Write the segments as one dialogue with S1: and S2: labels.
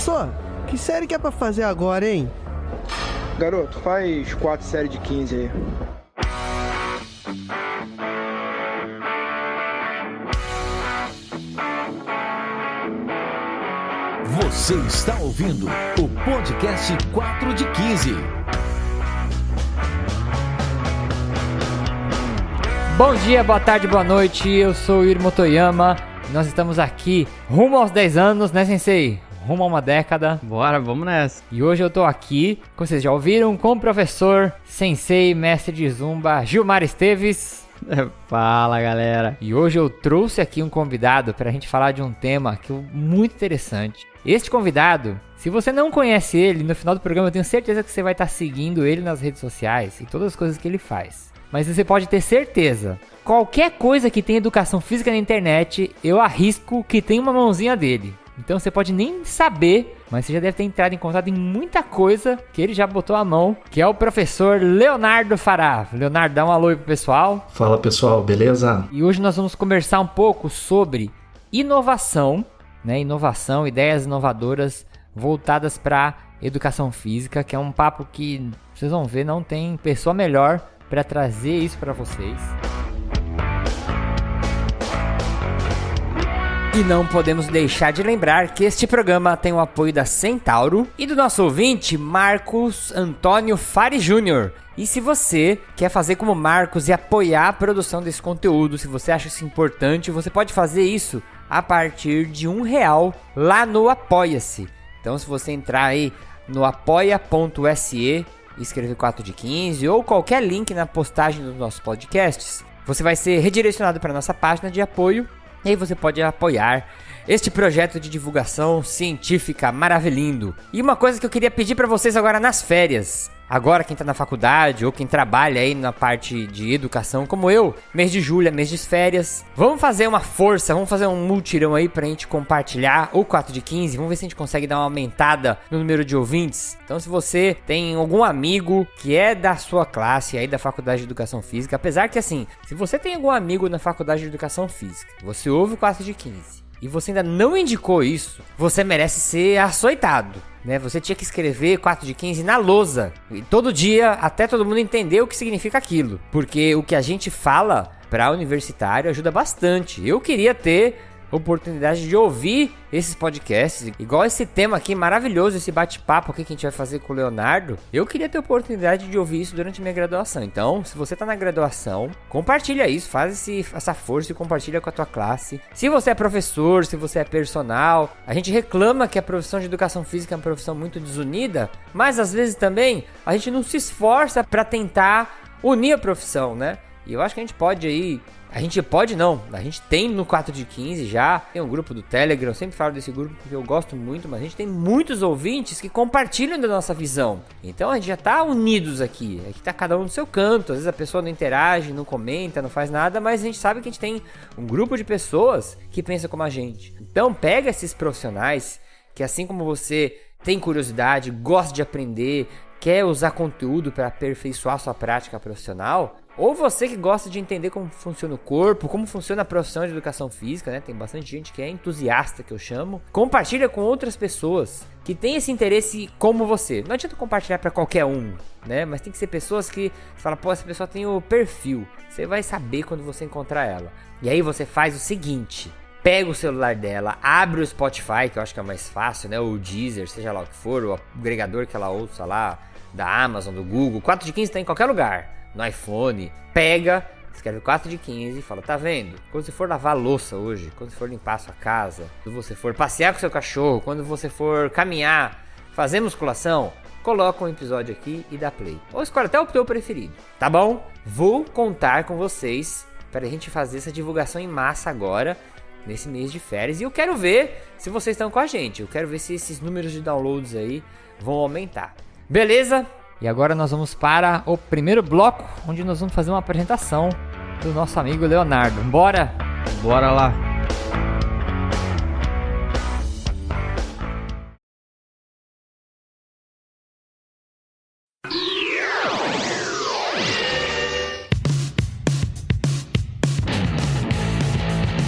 S1: Professor, que série que é pra fazer agora, hein?
S2: Garoto, faz 4 séries de 15 aí.
S3: Você está ouvindo o podcast 4 de 15.
S4: Bom dia, boa tarde, boa noite, eu sou o Yuri Motoyama. Nós estamos aqui rumo aos 10 anos, né, Sensei? Rumo a uma década.
S5: Bora, vamos nessa.
S4: E hoje eu tô aqui, como vocês já ouviram, com o professor, Sensei, mestre de Zumba, Gilmar Esteves.
S5: Fala, galera.
S4: E hoje eu trouxe aqui um convidado pra gente falar de um tema muito interessante. Este convidado, se você não conhece ele, no final do programa eu tenho certeza que você vai estar seguindo ele nas redes sociais e todas as coisas que ele faz. Mas você pode ter certeza, qualquer coisa que tem educação física na internet, eu arrisco que tem uma mãozinha dele. Então você pode nem saber, mas você já deve ter entrado em contato em muita coisa que ele já botou a mão, que é o professor Leonardo Fará. Leonardo, dá um alô aí pro pessoal.
S6: Fala pessoal, beleza?
S4: E hoje nós vamos conversar um pouco sobre inovação, né? Inovação, ideias inovadoras voltadas para educação física, que é um papo que vocês vão ver, não tem pessoa melhor para trazer isso para vocês. E não podemos deixar de lembrar que este programa tem o apoio da Centauro e do nosso ouvinte, Marcos Antônio Fari Júnior. E se você quer fazer como Marcos e apoiar a produção desse conteúdo, se você acha isso importante, você pode fazer isso a partir de R$1 lá no Apoia-se. Então se você entrar aí no apoia.se e escrever 4 de 15 ou qualquer link na postagem dos nossos podcasts, você vai ser redirecionado para a nossa página de apoio. E aí você pode apoiar este projeto de divulgação científica maravilhindo. E uma coisa que eu queria pedir para vocês agora nas férias. Agora quem tá na faculdade ou quem trabalha aí na parte de educação como eu, mês de julho é mês de férias. Vamos fazer uma força, vamos fazer um multirão aí pra gente compartilhar o 4 de 15. Vamos ver se a gente consegue dar uma aumentada no número de ouvintes. Então se você tem algum amigo que é da sua classe aí da faculdade de educação física, apesar que assim, se você tem algum amigo na faculdade de educação física, você ouve o 4 de 15 e você ainda não indicou isso, você merece ser açoitado, né? Você tinha que escrever 4 de 15 na lousa, e todo dia, até todo mundo entender o que significa aquilo. Porque o que a gente fala para universitário ajuda bastante. Eu queria ter oportunidade de ouvir esses podcasts, igual esse tema aqui maravilhoso, esse bate-papo aqui que a gente vai fazer com o Leonardo. Eu queria ter oportunidade de ouvir isso durante a minha graduação. Então, se você tá na graduação, compartilha isso, faz essa força e compartilha com a tua classe. Se você é professor, se você é personal, a gente reclama que a profissão de educação física é uma profissão muito desunida, mas às vezes também a gente não se esforça para tentar unir a profissão, né? E eu acho que a gente pode aí... A gente tem no 4 de 15 já, tem um grupo do Telegram, eu sempre falo desse grupo porque eu gosto muito, mas a gente tem muitos ouvintes que compartilham da nossa visão. Então a gente já tá unidos aqui, tá cada um no seu canto, às vezes a pessoa não interage, não comenta, não faz nada, mas a gente sabe que a gente tem um grupo de pessoas que pensam como a gente. Então pega esses profissionais que assim como você tem curiosidade, gosta de aprender, quer usar conteúdo para aperfeiçoar sua prática profissional, ou você que gosta de entender como funciona o corpo, como funciona a profissão de educação física, né? Tem bastante gente que é entusiasta, que eu chamo. Compartilha com outras pessoas que têm esse interesse como você. Não adianta compartilhar para qualquer um, né? Mas tem que ser pessoas que você fala, pô, essa pessoa tem o perfil. Você vai saber quando você encontrar ela. E aí você faz o seguinte... Pega o celular dela, abre o Spotify, que eu acho que é mais fácil, né? Ou o Deezer, seja lá o que for, o agregador que ela ouça lá, da Amazon, do Google. 4 de 15 tá em qualquer lugar, no iPhone. Pega, escreve 4 de 15 e fala, tá vendo? Quando você for lavar a louça hoje, quando você for limpar a sua casa, quando você for passear com seu cachorro, quando você for caminhar, fazer musculação, coloca um episódio aqui e dá play. Ou escolhe até o teu preferido, tá bom? Vou contar com vocês para a gente fazer essa divulgação em massa agora, nesse mês de férias, e eu quero ver se vocês estão com a gente, eu quero ver se esses números de downloads aí vão aumentar, beleza? E agora nós vamos para o primeiro bloco, onde nós vamos fazer uma apresentação do nosso amigo Leonardo. Bora?
S5: Bora lá.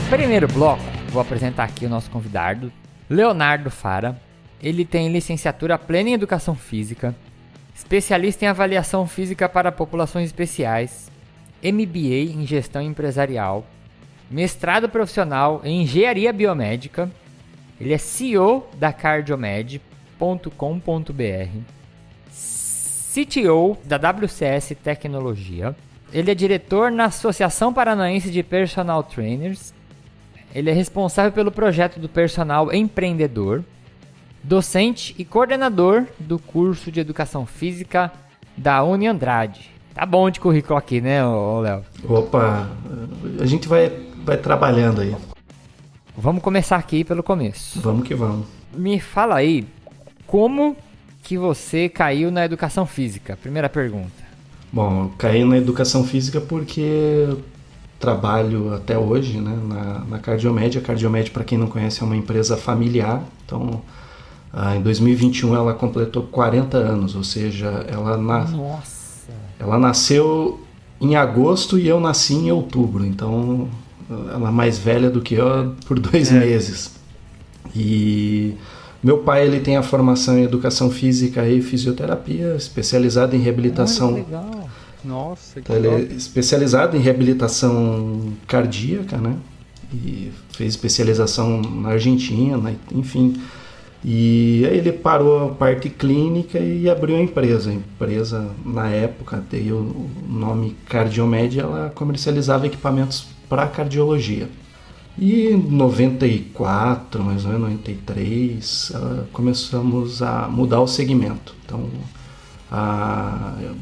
S4: Primeiro bloco, vou apresentar aqui o nosso convidado, Leonardo Fará. Ele tem licenciatura plena em Educação Física, especialista em Avaliação Física para Populações Especiais, MBA em Gestão Empresarial, mestrado profissional em Engenharia Biomédica. Ele é CEO da Cardiomed.com.br, CTO da WCS Tecnologia. Ele é diretor na Associação Paranaense de Personal Trainers. Ele é responsável pelo projeto do Personal Empreendedor, docente e coordenador do curso de Educação Física da Uniandrade. Tá bom de currículo aqui, né, Léo?
S6: Opa, a gente vai trabalhando aí.
S4: Vamos começar aqui pelo começo.
S6: Vamos que vamos.
S4: Me fala aí, como que você caiu na Educação Física? Primeira pergunta.
S6: Bom, eu caí na Educação Física porque trabalho até hoje, né, na Cardiomed. A Cardiomed, para quem não conhece, é uma empresa familiar. Então, em 2021 ela completou 40 anos, ou seja, ela nasceu em agosto e eu nasci em outubro. Então, ela é mais velha do que eu por 2 meses. E meu pai, ele tem a formação em Educação Física e Fisioterapia, especializado em reabilitação.
S4: Legal.
S5: Nossa, que
S6: Ele é
S5: top.
S6: especializado em reabilitação cardíaca, né? E fez especialização na Argentina, enfim. E aí ele parou a parte clínica e abriu a empresa. A empresa, na época, deu o nome Cardiomed, ela comercializava equipamentos para cardiologia. E em 94, mais ou menos 93, começamos a mudar o segmento. Então,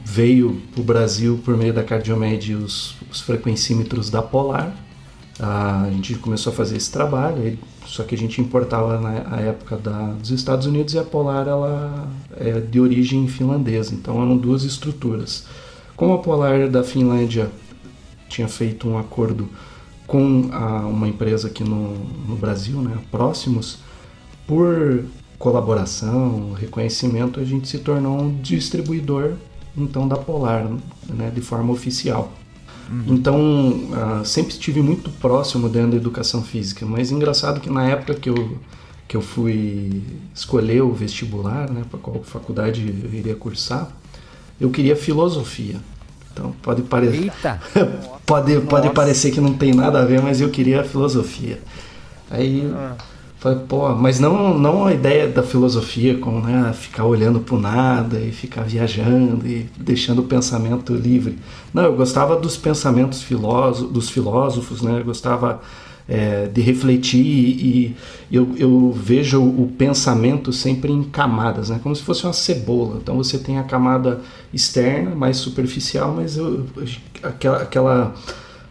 S6: veio para o Brasil, por meio da Cardiomed, os frequencímetros da Polar. A gente começou a fazer esse trabalho, só que a gente importava na época dos Estados Unidos, e a Polar ela é de origem finlandesa, então eram 2 estruturas. Como a Polar da Finlândia tinha feito um acordo com uma empresa aqui no Brasil, né, Próximos, por colaboração, reconhecimento, a gente se tornou um distribuidor então da Polar, né, de forma oficial. Então, sempre estive muito próximo dentro da Educação Física, mas engraçado que na época que eu fui escolher o vestibular, né, para qual faculdade eu iria cursar, eu queria filosofia. Então, pode parecer que não tem nada a ver, mas eu queria filosofia. Aí falei, pô, mas não a ideia da filosofia como, né, ficar olhando pro nada e ficar viajando e deixando o pensamento livre. Não, eu gostava dos pensamentos dos filósofos, né? Eu gostava de refletir e eu vejo o pensamento sempre em camadas, né? Como se fosse uma cebola. Então você tem a camada externa, mais superficial, mas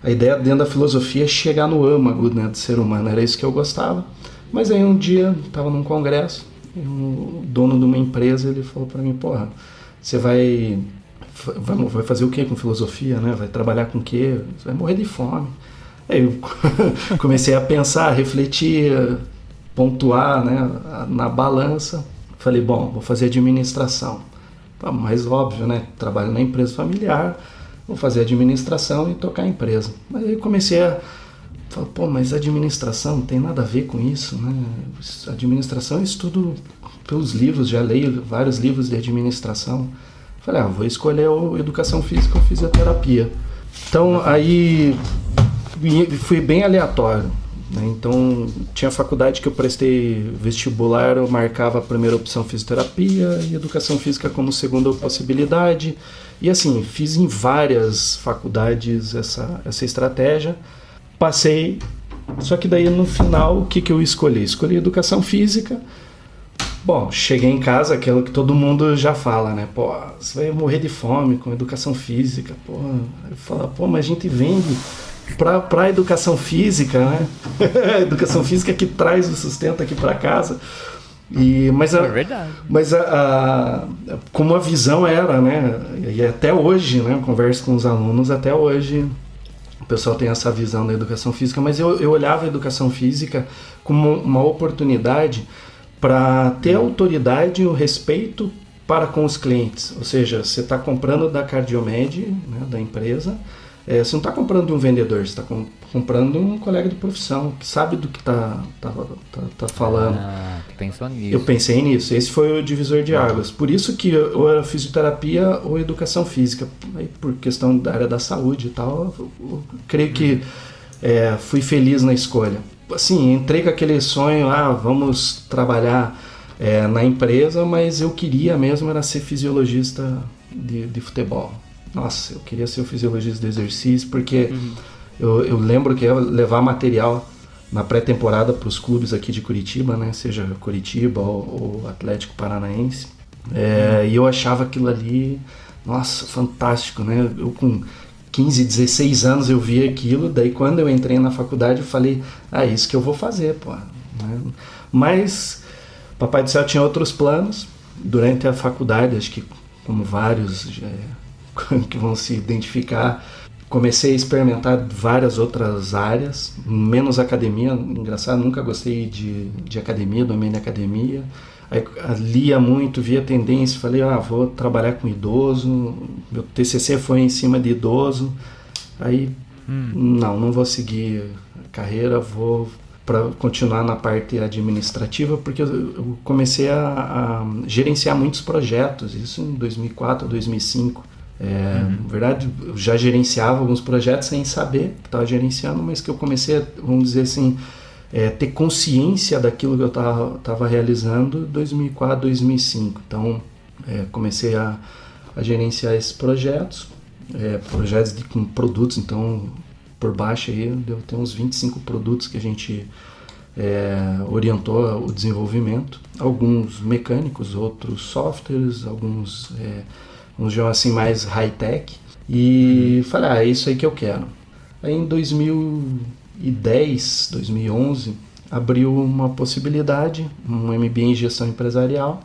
S6: a ideia dentro da filosofia é chegar no âmago, né, do ser humano. Era isso que eu gostava. Mas aí um dia, estava num congresso, e o dono de uma empresa, ele falou para mim, porra, você vai fazer o que com filosofia, né? Vai trabalhar com o quê? Você vai morrer de fome. Aí eu comecei a pensar, a refletir, pontuar, né, na balança. Falei, bom, vou fazer administração. Mais óbvio, né? Trabalho na empresa familiar, vou fazer administração e tocar a empresa. Mas aí comecei a falar, pô, mas administração não tem nada a ver com isso, né? Administração eu estudo pelos livros, já leio vários livros de administração. Falei, vou escolher Educação Física ou Fisioterapia. Então, aí fui bem aleatório, né? Então, tinha faculdade que eu prestei vestibular, eu marcava a primeira opção Fisioterapia e Educação Física como segunda possibilidade. E assim, fiz em várias faculdades essa estratégia. Passei, só que daí no final, o que eu escolhi? Escolhi Educação Física. Bom, cheguei em casa, aquilo que todo mundo já fala, né? Pô, você vai morrer de fome com Educação Física. Pô, eu falo, pô, mas a gente vende pra Educação Física, né? Educação Física que traz o sustento aqui para casa.
S4: É verdade.
S6: Mas como a visão era, né? E até hoje, né? Eu converso com os alunos, até hoje o pessoal tem essa visão da Educação Física, mas eu olhava a Educação Física como uma oportunidade para ter autoridade e o respeito para com os clientes. Ou seja, você está comprando da Cardiomed, né, da empresa, você não está comprando de um vendedor, você está comprando de um colega de profissão que sabe do que está falando.
S4: pensou nisso.
S6: Eu pensei nisso, esse foi o divisor de águas. Por isso que ou era fisioterapia ou educação física. Aí, por questão da área da saúde e tal, eu creio que fui feliz na escolha. Assim, entrei com aquele sonho, vamos trabalhar na empresa, mas eu queria mesmo era ser fisiologista de futebol. Nossa, eu queria ser o fisiologista de exercício, porque eu lembro que eu ia levar material na pré-temporada para os clubes aqui de Curitiba, né? Seja Curitiba ou Atlético Paranaense. E eu achava aquilo ali, nossa, fantástico, né? Eu com 15, 16 anos eu via aquilo, daí quando eu entrei na faculdade eu falei, isso que eu vou fazer, pô. Né? Mas Papai do Céu tinha outros planos. Durante a faculdade, acho que como vários que vão se identificar, comecei a experimentar várias outras áreas, menos academia. Engraçado, nunca gostei de academia, domínio de academia. Aí, lia muito, via tendência, falei, vou trabalhar com idoso. Meu TCC foi em cima de idoso. Aí, não vou seguir a carreira, vou continuar na parte administrativa, porque eu comecei a gerenciar muitos projetos, isso em 2004, 2005. Na verdade, eu já gerenciava alguns projetos sem saber que estava gerenciando, mas que eu comecei a, vamos dizer assim, ter consciência daquilo que eu estava realizando em 2004, 2005. Então, comecei a gerenciar esses projetos, projetos com produtos. Então, por baixo aí, deu ter uns 25 produtos que a gente orientou o desenvolvimento. Alguns mecânicos, outros softwares, alguns vamos dizer assim, mais high-tech, e falei, é isso aí que eu quero. Aí em 2010, 2011, abriu uma possibilidade, um MBA em gestão empresarial,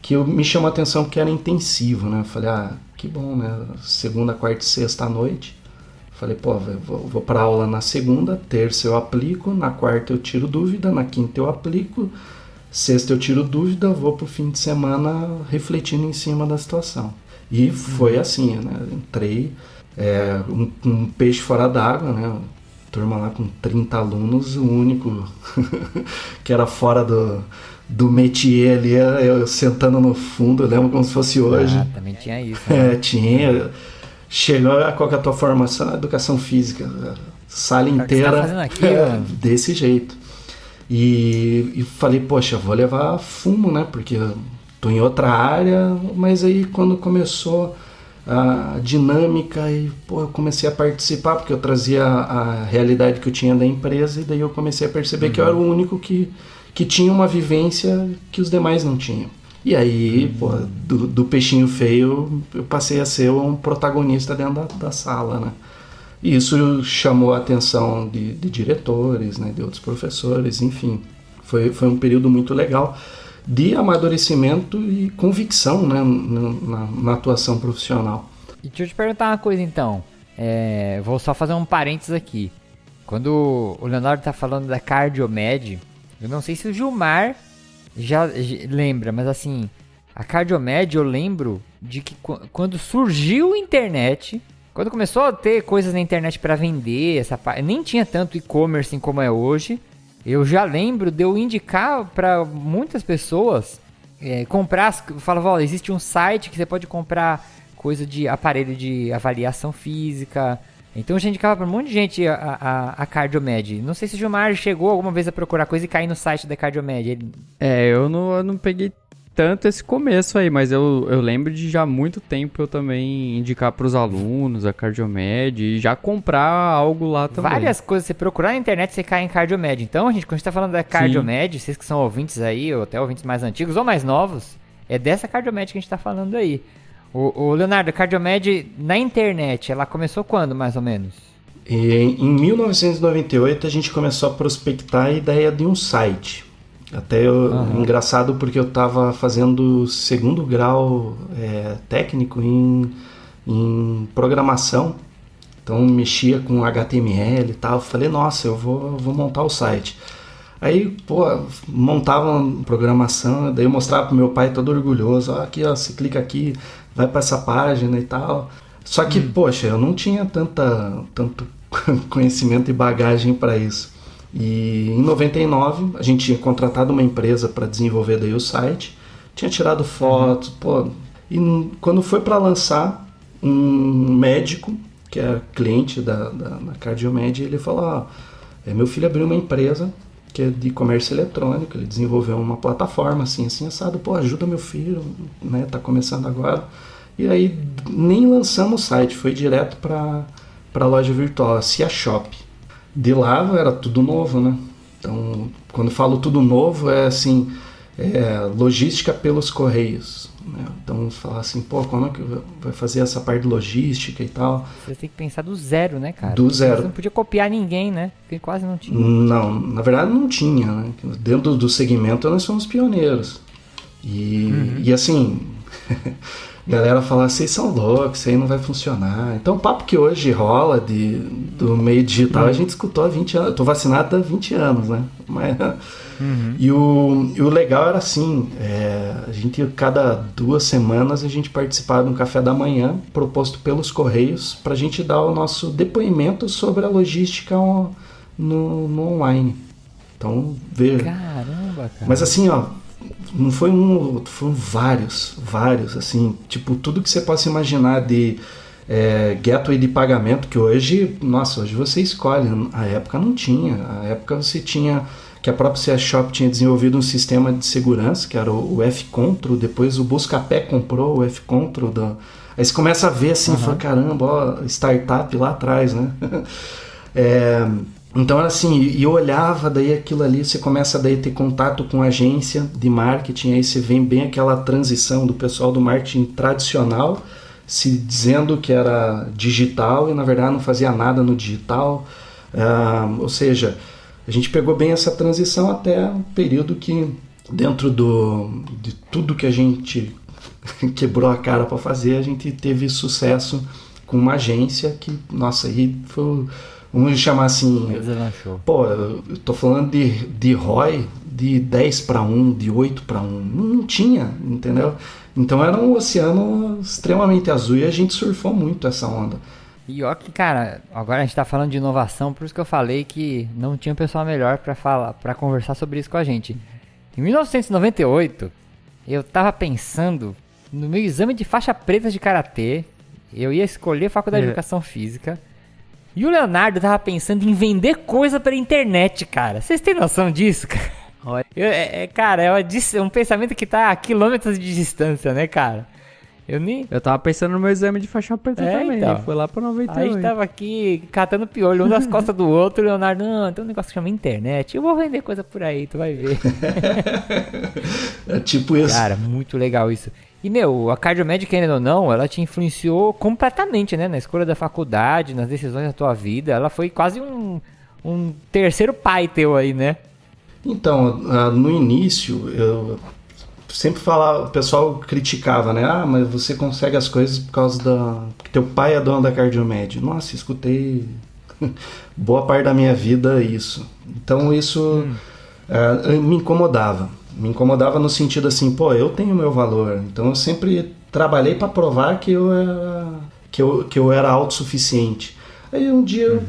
S6: que me chamou a atenção porque era intensivo, né? Falei, que bom, né? Segunda, quarta e sexta à noite. Falei, vou para aula na segunda, terça eu aplico, na quarta eu tiro dúvida, na quinta eu aplico, sexta eu tiro dúvida, vou pro fim de semana refletindo em cima da situação. E foi assim, né? Entrei, um peixe fora d'água, né? Turma lá com 30 alunos, o único que era fora do métier ali, eu sentando no fundo, eu lembro como se fosse hoje.
S4: Também tinha isso. Né?
S6: Tinha. Chegou, qual que é a tua formação? Educação física. Sala inteira.
S4: Você tá fazendo aqui, mano?
S6: Desse jeito. E falei, poxa, vou levar fumo, né? Porque tô em outra área, mas aí quando começou a dinâmica, eu comecei a participar, porque eu trazia a realidade que eu tinha da empresa, e daí eu comecei a perceber que eu era o único que tinha uma vivência que os demais não tinham. E aí, do peixinho feio, eu passei a ser um protagonista dentro da sala, né? E isso chamou a atenção de diretores, né, de outros professores, enfim. Foi um período muito legal de amadurecimento e convicção, né, na atuação profissional.
S4: E deixa eu te perguntar uma coisa então, vou só fazer um parênteses aqui. Quando o Leonardo tá falando da Cardiomed, eu não sei se o Gilmar já lembra, mas assim, a Cardiomed eu lembro de que quando surgiu a internet, quando começou a ter coisas na internet para vender, nem tinha tanto e-commerce como é hoje. Eu já lembro de eu indicar para muitas pessoas comprar. Eu falava, existe um site que você pode comprar coisa de aparelho de avaliação física. Então eu já indicava para um monte de gente a Cardiomed. Não sei se o Gilmar chegou alguma vez a procurar coisa e cair no site da Cardiomed.
S5: Eu não peguei tanto esse começo aí, mas eu lembro de já há muito tempo eu também indicar para os alunos a Cardiomed e já comprar algo lá também.
S4: Várias coisas, você procurar na internet, você cai em Cardiomed. Então, gente, quando a gente tá falando da Cardiomed, vocês que são ouvintes aí, ou até ouvintes mais antigos ou mais novos, é dessa Cardiomed que a gente tá falando aí. O Leonardo, a Cardiomed na internet, ela começou quando, mais ou menos?
S6: Em 1998 a gente começou a prospectar a ideia de um site. Até engraçado porque eu estava fazendo segundo grau técnico em programação, então mexia com HTML e tal. Falei, nossa, eu vou montar o site. Aí, montava programação, daí eu mostrava pro meu pai todo orgulhoso, aqui, você clica aqui, vai para essa página e tal. Só que, poxa, eu não tinha tanto conhecimento e bagagem para isso. E em 99 a gente tinha contratado uma empresa para desenvolver daí o site, tinha tirado fotos, e quando foi para lançar, um médico que é cliente da Cardiomed, ele falou: meu filho abriu uma empresa que é de comércio eletrônico, ele desenvolveu uma plataforma assim assado, ajuda meu filho, né, tá começando agora. E aí nem lançamos o site, foi direto para a loja virtual, a Cia Shop. De lá era tudo novo, né? Então, quando falo tudo novo, é assim, logística pelos correios, né? Então, falar assim, como é que vai fazer essa parte de logística e tal?
S4: Você tem que pensar do zero, né, cara?
S6: Do zero.
S4: Você não podia copiar ninguém, né? Porque quase não tinha.
S6: Não, na verdade não tinha, né? Dentro do segmento nós somos pioneiros. E assim... A galera fala, vocês são loucos, isso aí não vai funcionar. Então o papo que hoje rola do meio digital, a gente escutou há 20 anos. Eu tô vacinado há 20 anos, né? Mas, e o legal era assim, a gente, cada 2 semanas, a gente participava de um café da manhã proposto pelos Correios pra gente dar o nosso depoimento sobre a logística no online. Então, veja.
S4: Caramba, cara.
S6: Mas assim, não foi foram vários, assim, tipo, tudo que você possa imaginar de gateway de pagamento, que hoje você escolhe, a época não tinha, a época você tinha, que a própria CS Shop tinha desenvolvido um sistema de segurança, que era o F-Control, depois o Buscapé comprou o F-Control, aí você começa a ver assim, fala, caramba, startup lá atrás, né? Então era assim, e eu olhava daí aquilo ali, você começa daí a ter contato com agência de marketing, aí você vê bem aquela transição do pessoal do marketing tradicional, se dizendo que era digital e na verdade não fazia nada no digital, ou seja, a gente pegou bem essa transição até o período que dentro de tudo que a gente quebrou a cara para fazer, a gente teve sucesso com uma agência que, aí foi... Vamos chamar assim, eu tô falando de ROI de 10-1, de 8-1, não tinha, entendeu? Então era um oceano extremamente azul e a gente surfou muito essa onda.
S4: E ó que, cara, agora a gente tá falando de inovação, por isso que eu falei que não tinha pessoa melhor pra conversar sobre isso com a gente. Em 1998, eu tava pensando no meu exame de faixa preta de Karatê, eu ia escolher Faculdade de Educação Física, e o Leonardo tava pensando em vender coisa pela internet, cara. Vocês têm noção disso, cara? Cara, é um pensamento que tá a quilômetros de distância, né, cara? Eu tava pensando no meu exame de faixa preta também, então. Foi lá pra 98. A gente tava aqui catando piolho, um nas costas do outro, o Leonardo, não, tem um negócio que chama internet, eu vou vender coisa por aí, tu vai ver.
S6: É tipo isso.
S4: Cara, muito legal isso. E, a Cardiomed, querendo ou não, ela te influenciou completamente, né? Na escolha da faculdade, nas decisões da tua vida. Ela foi quase um terceiro pai teu aí, né? Então,
S6: no início, eu sempre falava, o pessoal criticava, né? Mas você consegue as coisas por causa que teu pai é dono da Cardiomed. Nossa, escutei boa parte da minha vida isso. Então, isso me incomodava. Me incomodava no sentido assim, eu tenho meu valor. Então eu sempre trabalhei para provar que eu era autossuficiente. Aí um dia eu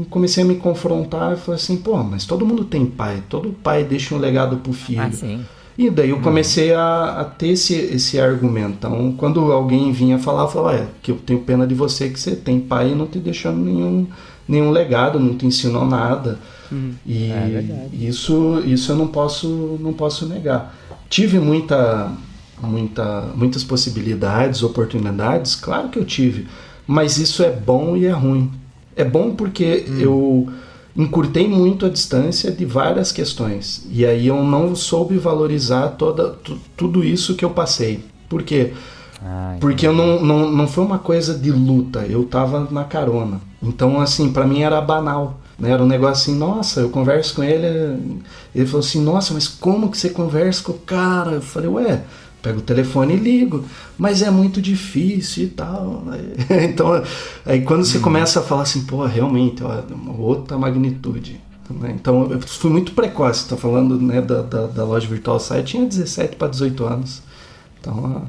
S6: comecei a me confrontar e falei assim, mas todo mundo tem pai. Todo pai deixa um legado pro filho.
S4: Sim.
S6: E daí eu comecei a ter esse argumento. Então quando alguém vinha falar, eu falava, que eu tenho pena de você que você tem pai e não te deixou nenhum legado, não te ensinou nada. E isso eu não posso negar. Tive muitas possibilidades, oportunidades, claro que eu tive, mas isso é bom e é ruim. É bom porque eu encurtei muito a distância de várias questões, e aí eu não soube valorizar tudo isso que eu passei. Por quê? Porque eu não foi uma coisa de luta, eu tava na carona. Então, assim, pra mim era banal. Né? Era um negócio assim, nossa, eu converso com ele falou assim, nossa, mas como que você conversa com o cara? Eu falei, pego o telefone e ligo, mas é muito difícil e tal. Então, aí quando você começa a falar assim, realmente, uma outra magnitude. Né? Então, eu fui muito precoce, tô falando, né, da loja virtual site, tinha 17 para 18 anos. Então,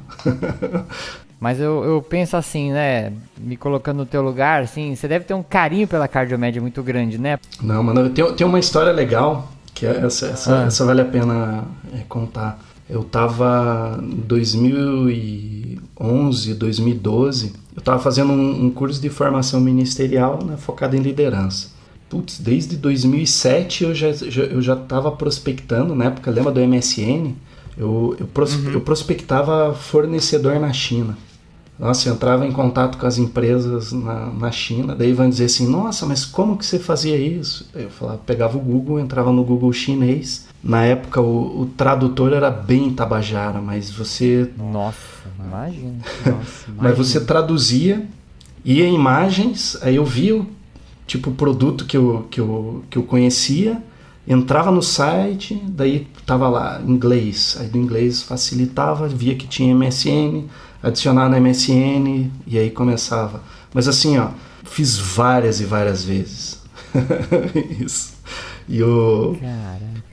S4: Mas eu penso assim, né? Me colocando no teu lugar, assim, você deve ter um carinho pela Cardiomed muito grande, né?
S6: Não, mano, tem uma história legal, que essa vale a pena contar. Eu tava em 2011, 2012, eu tava fazendo um curso de formação ministerial, né, focado em liderança. Putz, desde 2007 eu já tava prospectando, na época, lembra do MSN? Eu prospectava fornecedor na China. Nossa, eu entrava em contato com as empresas na China, daí vão dizer assim, nossa, mas como que você fazia isso? Eu falava, pegava o Google, entrava no Google chinês. Na época o tradutor era bem tabajara, mas você...
S4: Nossa, imagina.
S6: Mas você traduzia, ia em imagens, aí eu via o produto que eu conhecia, entrava no site, daí tava lá, inglês. Aí do inglês facilitava, via que tinha MSN, adicionar na MSN, e aí começava. Mas assim, ó, fiz várias e várias vezes. Isso. E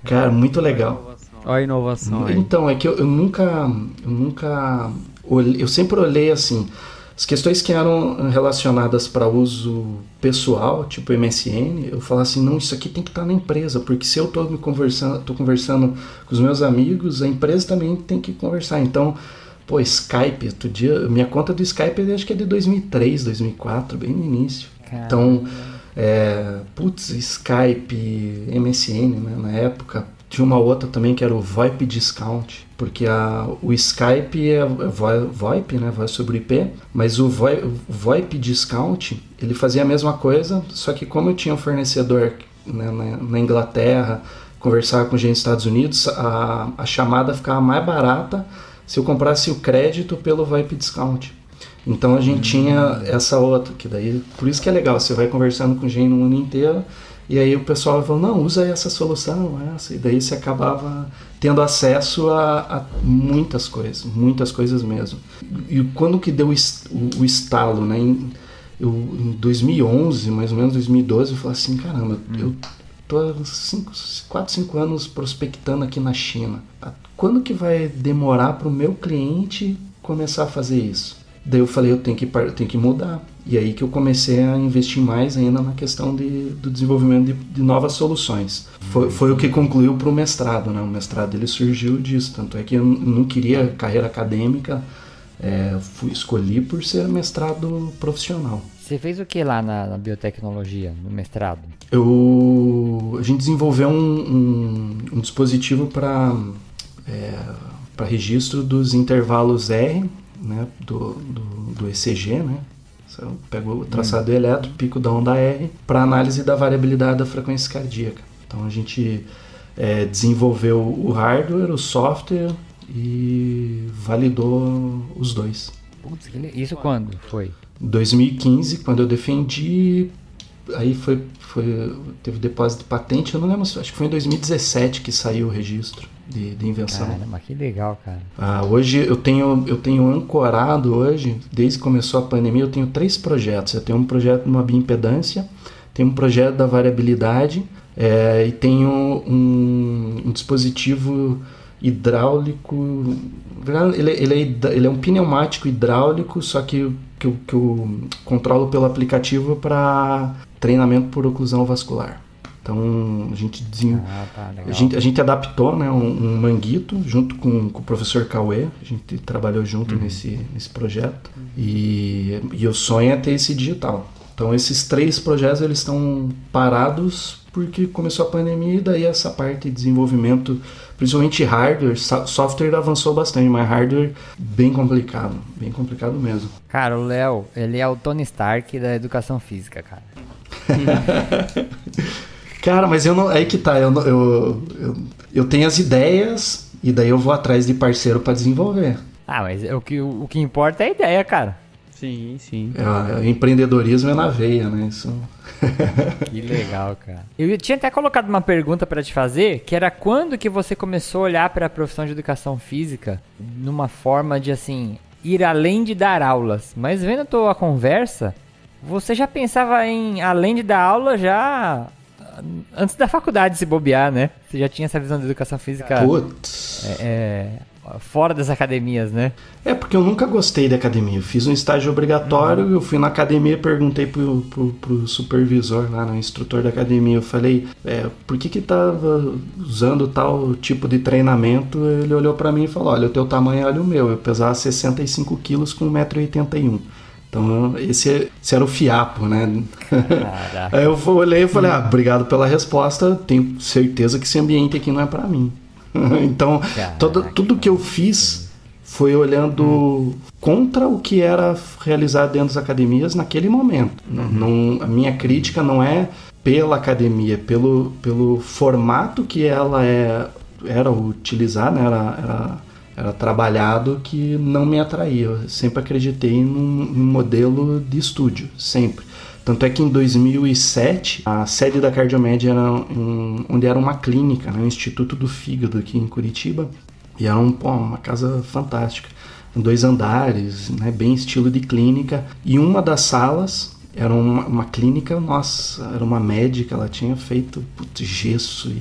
S6: cara, muito legal.
S5: Olha a inovação aí.
S6: Então, é que eu nunca olhei, eu sempre olhei assim, as questões que eram relacionadas para uso pessoal, tipo MSN, eu falava assim, não, isso aqui tem que estar na empresa, porque se eu tô conversando com os meus amigos, a empresa também tem que conversar. Então, pô, Skype, outro dia, minha conta do Skype acho que é de 2003, 2004, bem no início. Caramba. Então, Skype, MSN, né, na época. Tinha uma outra também que era o VoIP Discount, porque o Skype é VoIP, né, voz sobre IP, mas o VoIP Discount, ele fazia a mesma coisa, só que como eu tinha um fornecedor, né, na Inglaterra, conversava com gente dos Estados Unidos, a chamada ficava mais barata se eu comprasse o crédito pelo VoIP Discount. Então a gente tinha essa outra, que daí, por isso que é legal, você vai conversando com gente no mundo inteiro, e aí o pessoal falou, não, usa essa solução, essa, e daí você acabava tendo acesso a muitas coisas mesmo. E quando que deu o estalo, né? Em 2011, mais ou menos 2012, eu falei assim, caramba, eu tô há 4, 5 anos prospectando aqui na China. Quando que vai demorar para o meu cliente começar a fazer isso? Daí eu falei, eu tenho que mudar. E aí que eu comecei a investir mais ainda na questão do desenvolvimento de novas soluções. Foi o que concluiu para o mestrado, né? O mestrado ele surgiu disso, tanto é que eu não queria carreira acadêmica, escolhi por ser mestrado profissional.
S4: Você fez o que lá na biotecnologia, no mestrado?
S6: A gente desenvolveu um dispositivo para registro dos intervalos R, né, do ECG, né? Você pega o traçado eletro, pico da onda R, para análise da variabilidade da frequência cardíaca. Então a gente desenvolveu o hardware, o software e validou os dois.
S4: Putz, isso quando foi?
S6: 2015, quando eu defendi, aí teve depósito de patente, eu não lembro, acho que foi em 2017 que saiu o registro de invenção.
S4: Caramba, que legal, cara.
S6: Hoje eu tenho ancorado hoje, desde que começou a pandemia, eu tenho 3 projetos. Eu tenho um projeto de uma bioimpedância, tenho um projeto da variabilidade e tenho um dispositivo hidráulico. Ele é um pneumático hidráulico, só que eu controlo pelo aplicativo para treinamento por oclusão vascular. Então a gente adaptou, né, um manguito junto com o professor Cauê, a gente trabalhou junto nesse projeto e o sonho é ter esse digital. Então esses 3 projetos eles estão parados porque começou a pandemia e daí essa parte de desenvolvimento, principalmente hardware, software avançou bastante, mas hardware bem complicado mesmo. Cara,
S4: o Léo, ele é o Tony Stark da educação física, cara.
S6: Cara, mas eu não. Aí que tá, eu tenho as ideias e daí eu vou atrás de parceiro pra desenvolver.
S4: Mas o que importa é a ideia, cara.
S5: Sim, sim.
S6: Empreendedorismo é na veia, né? Isso.
S4: Que legal, cara. Eu tinha até colocado uma pergunta pra te fazer, que era quando que você começou a olhar pra profissão de educação física numa forma de, assim, ir além de dar aulas. Mas vendo a tua conversa, você já pensava em, além de dar aula, já antes da faculdade se bobear, né? Você já tinha essa visão de educação física
S6: Putz.
S4: fora das academias, né?
S6: É porque eu nunca gostei da academia. Eu fiz um estágio obrigatório, eu fui na academia e perguntei pro supervisor lá, no instrutor da academia. Eu falei, por que tava usando tal tipo de treinamento? Ele olhou pra mim e falou, olha, o teu tamanho, olha o meu. Eu pesava 65 quilos com 1,81 m. Então, esse era o fiapo, né? Aí eu olhei e falei, obrigado pela resposta, tenho certeza que esse ambiente aqui não é pra mim. Então, tudo que eu fiz foi olhando contra o que era realizado dentro das academias naquele momento. A minha crítica não é pela academia, pelo formato que ela era utilizada, né? Era trabalhado, que não me atraía. Eu sempre acreditei num modelo de estúdio, sempre. Tanto é que em 2007, a sede da Cardiomed era onde era uma clínica, né, o Instituto do Fígado aqui em Curitiba, e era uma casa fantástica, com 2 andares, né, bem estilo de clínica, e uma das salas era uma clínica, nossa, era uma médica, ela tinha feito gesso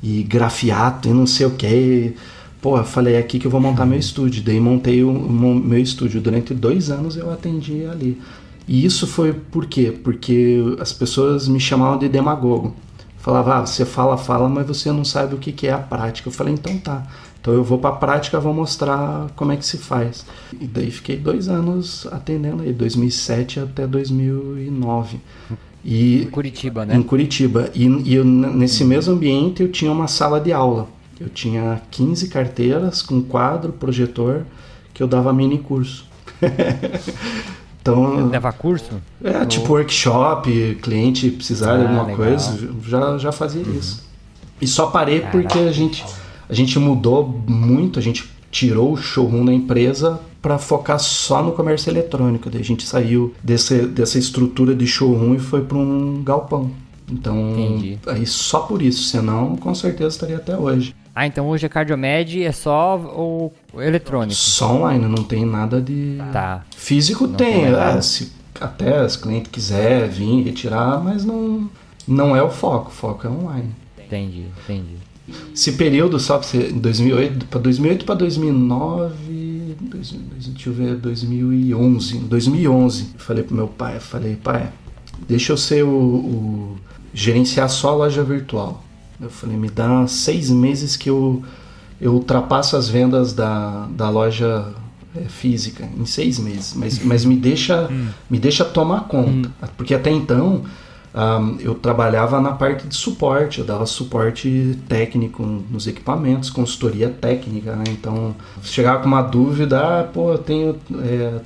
S6: e grafiato e não sei o que. Eu falei, é aqui que eu vou montar meu estúdio. Daí montei o meu estúdio. Durante 2 anos eu atendi ali. E isso foi por quê? Porque as pessoas me chamavam de demagogo. Falavam, você fala, mas você não sabe o que é a prática. Eu falei, então tá. Então eu vou pra prática, vou mostrar como é que se faz. E daí fiquei 2 anos atendendo aí, 2007 até 2009. Em
S4: Curitiba, né?
S6: Em Curitiba. E nesse mesmo ambiente eu tinha uma sala de aula. Eu tinha 15 carteiras com quadro, projetor, que eu dava mini curso. Então,
S4: dava curso?
S6: Tipo workshop, cliente precisar de alguma
S4: legal.
S6: coisa, já fazia isso. E só parei porque a gente mudou muito, a gente tirou o showroom da empresa para focar só no comércio eletrônico. Daí a gente saiu dessa estrutura de showroom e foi para um galpão. Então, aí só por isso, senão com certeza estaria até hoje.
S4: Então hoje a Cardiomed é só o eletrônico?
S6: Só online, não tem nada de... Físico não tem se até os clientes quiser vir retirar, mas não é o foco é online.
S4: Entendi.
S6: Esse período, só pra você, 2008 para 2009, deixa eu ver, 2011, falei pro meu pai, pai, deixa eu ser gerenciar só a loja virtual. Eu falei, me dá 6 meses que eu ultrapasso as vendas da loja física, em 6 meses. Mas me deixa tomar conta. Porque até então, eu trabalhava na parte de suporte, eu dava suporte técnico nos equipamentos, consultoria técnica, né? Então, chegava com uma dúvida, eu tenho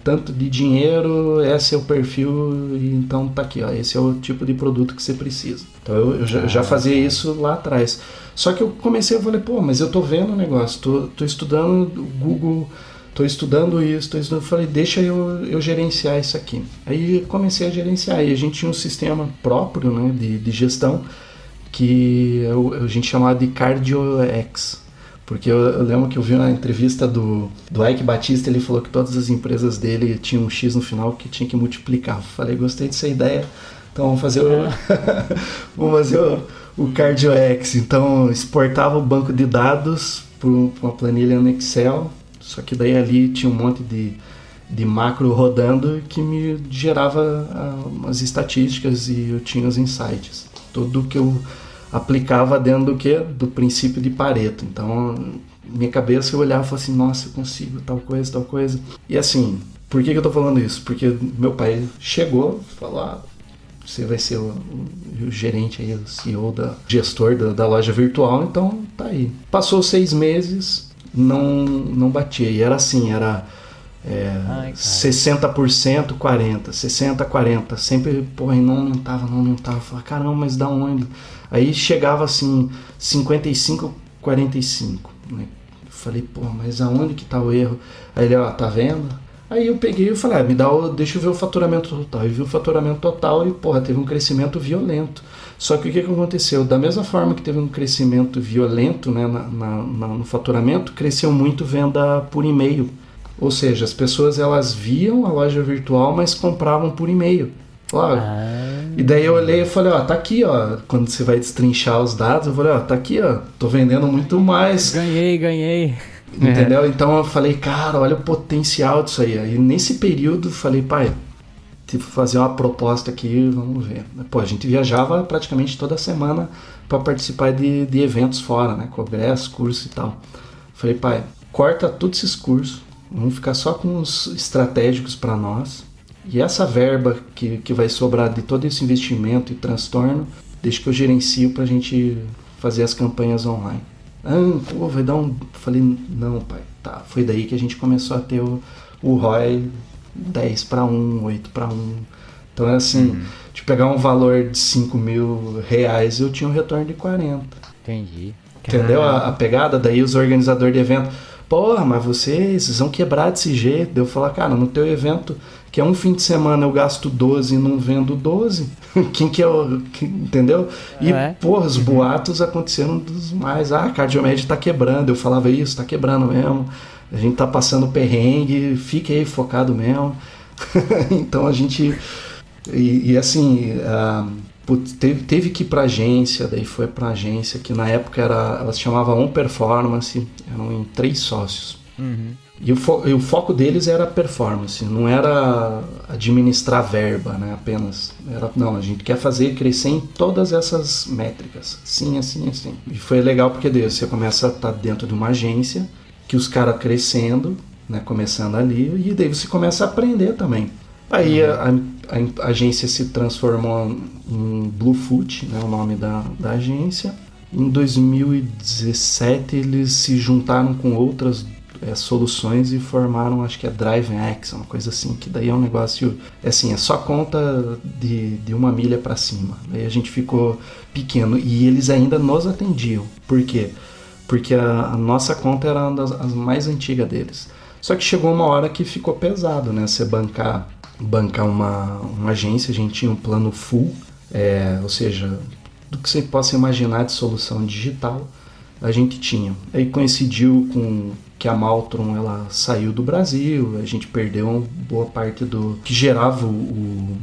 S6: tanto de dinheiro, esse é o perfil, então tá aqui, esse é o tipo de produto que você precisa. Então eu já fazia isso lá atrás. Só que eu comecei, eu falei, mas eu tô vendo o negócio, tô estudando Google, tô estudando isso, eu falei, deixa eu gerenciar isso aqui. Aí comecei a gerenciar, e a gente tinha um sistema próprio, né, de gestão, que a gente chamava de CardioX. Porque eu lembro que eu vi uma entrevista do Ike Batista, ele falou que todas as empresas dele tinham um X no final que tinha que multiplicar. Eu falei, gostei dessa ideia, então vamos fazer o CardioX. Então exportava o banco de dados para uma planilha no Excel, só que daí ali tinha um monte de macro rodando que me gerava umas estatísticas e eu tinha os insights. Tudo que eu aplicava dentro do quê? Do princípio de Pareto. Então, minha cabeça eu olhava e falava assim, nossa, eu consigo tal coisa. E assim, por que eu tô falando isso? Porque meu pai chegou e falou, você vai ser o gerente aí, o CEO, gestor da loja virtual, então tá aí. Passou 6 meses, não batia. E era assim, 60%, 40%, 60%, 40%. Sempre, não aumentava. Falava, caramba, mas da onde? Aí chegava assim, 55%, 45%. Né? Falei, mas aonde que tá o erro? Aí ele, tá vendo? Aí eu peguei e falei, deixa eu ver o faturamento total. E vi o faturamento total e, teve um crescimento violento. Só que o que aconteceu? Da mesma forma que teve um crescimento violento, né, no faturamento, cresceu muito venda por e-mail. Ou seja, as pessoas elas viam a loja virtual, mas compravam por e-mail. E daí eu olhei e falei, ó, tá aqui, ó. Quando você vai destrinchar os dados, eu falei, ó, tá aqui, ó. Tô vendendo muito mais.
S4: Ganhei.
S6: Entendeu? Então eu falei, cara, olha o potencial disso aí. Aí nesse período eu falei, pai, tive que fazer uma proposta aqui, vamos ver. Pô, a gente viajava praticamente toda semana para participar de eventos fora, né? Congresso, curso e tal. Falei, pai, corta todos esses cursos, vamos ficar só com os estratégicos para nós. E essa verba que vai sobrar de todo esse investimento e transtorno, deixa que eu gerencio pra gente fazer as campanhas online. Pô, vai dar um... Falei, não, pai, tá. Foi daí que a gente começou a ter o ROI 10-1, 8-1. Então era assim, de pegar um valor de 5 mil reais, eu tinha um retorno de 40.
S4: Entendi.
S6: Entendeu a pegada? Daí os organizadores de evento, porra, mas vocês vão quebrar desse jeito. Daí eu falar, cara, no teu evento, que é um fim de semana eu gasto 12 e não vendo 12, quem que é o... Entendeu? E, porra, os boatos aconteceram dos mais. A Cardiomed tá quebrando. Eu falava isso, tá quebrando mesmo. A gente tá passando perrengue, fica aí focado mesmo. Então a gente... E assim... teve que ir pra agência, daí foi pra agência, que na época ela se chamava On Performance, eram em 3 sócios. E o foco deles era performance, não era administrar verba, né, apenas. Não, a gente quer fazer crescer em todas essas métricas, assim. E foi legal porque daí você começa a estar dentro de uma agência, que os caras crescendo, né, começando ali, e daí você começa a aprender também. Aí a agência se transformou em Bluefoot, né, o nome da agência. Em 2017 eles se juntaram com outras soluções e formaram, acho que é Drive X, uma coisa assim, que daí é um negócio, assim, é só conta de 1 milha para cima. Daí a gente ficou pequeno e eles ainda nos atendiam. Por quê? Porque a nossa conta era uma das mais antigas deles. Só que chegou uma hora que ficou pesado, né, você bancar uma agência. A gente tinha um plano full, ou seja, do que você possa imaginar de solução digital, a gente tinha. Aí coincidiu com que a Maltron ela saiu do Brasil, a gente perdeu uma boa parte do que gerava o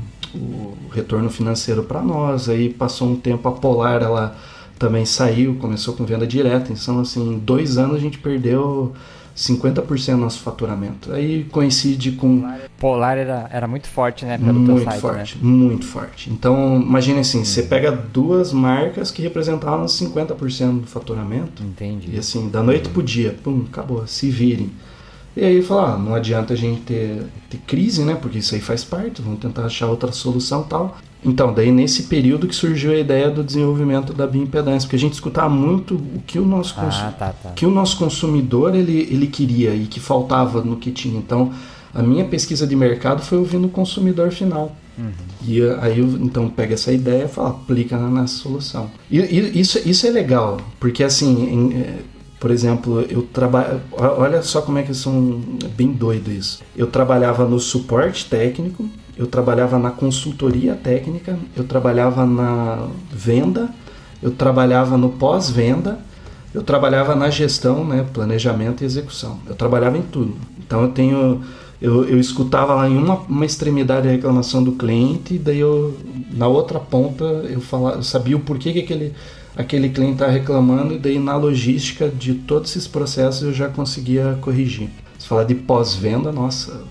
S6: retorno financeiro para nós. Aí passou um tempo, a Polar ela também saiu, começou com venda direta, então assim, em 2 anos a gente perdeu 50% do nosso faturamento. Aí coincide com...
S4: Polar era muito forte, né? Pelo teu site,
S6: forte,
S4: né?
S6: Muito forte. Então, imagine assim, você pega 2 marcas que representavam 50% do faturamento.
S4: Entendi.
S6: E assim, da noite pro dia, pum, acabou, se virem. E aí falar, não adianta a gente ter crise, né? Porque isso aí faz parte, vamos tentar achar outra solução e tal. Então, daí nesse período que surgiu a ideia do desenvolvimento da bioimpedância, porque a gente escutava muito o que o nosso, que o nosso consumidor ele queria e que faltava no que tinha. Então, a minha pesquisa de mercado foi ouvindo o consumidor final. E aí eu então pego essa ideia e falo, aplica na solução. E isso é legal, porque assim... Por exemplo, eu trabalho... Olha só como é que são bem doido isso. Eu trabalhava no suporte técnico, eu trabalhava na consultoria técnica, eu trabalhava na venda, eu trabalhava no pós-venda, eu trabalhava na gestão, né, planejamento e execução. Eu trabalhava em tudo. Então eu escutava lá em uma extremidade a reclamação do cliente, e daí na outra ponta eu sabia o porquê que aquele cliente está reclamando, e daí na logística de todos esses processos eu já conseguia corrigir. Se falar de pós-venda, nossa,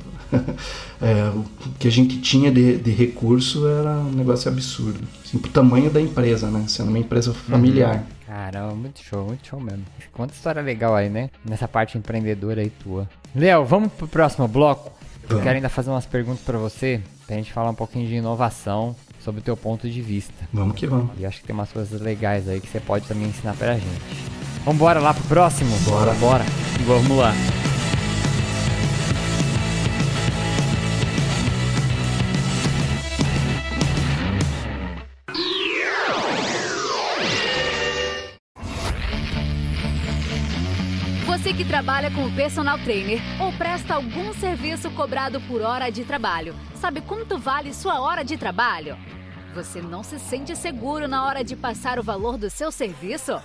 S6: o que a gente tinha de recurso era um negócio absurdo. Assim, pro tamanho da empresa, né? Sendo uma empresa familiar.
S4: Caramba, muito show mesmo. Quanta história legal aí, né? Nessa parte empreendedora aí tua. Léo, vamos pro próximo bloco? Eu quero ainda fazer umas perguntas pra você, pra gente falar um pouquinho de inovação, sobre o teu ponto de vista.
S6: Vamos que vamos.
S4: E acho que tem umas coisas legais aí que você pode também ensinar pra gente. Vambora lá pro próximo?
S6: Bora.
S5: Vamos lá.
S7: Você que trabalha como personal trainer ou presta algum serviço cobrado por hora de trabalho, sabe quanto vale sua hora de trabalho? Você não se sente seguro na hora de passar o valor do seu serviço?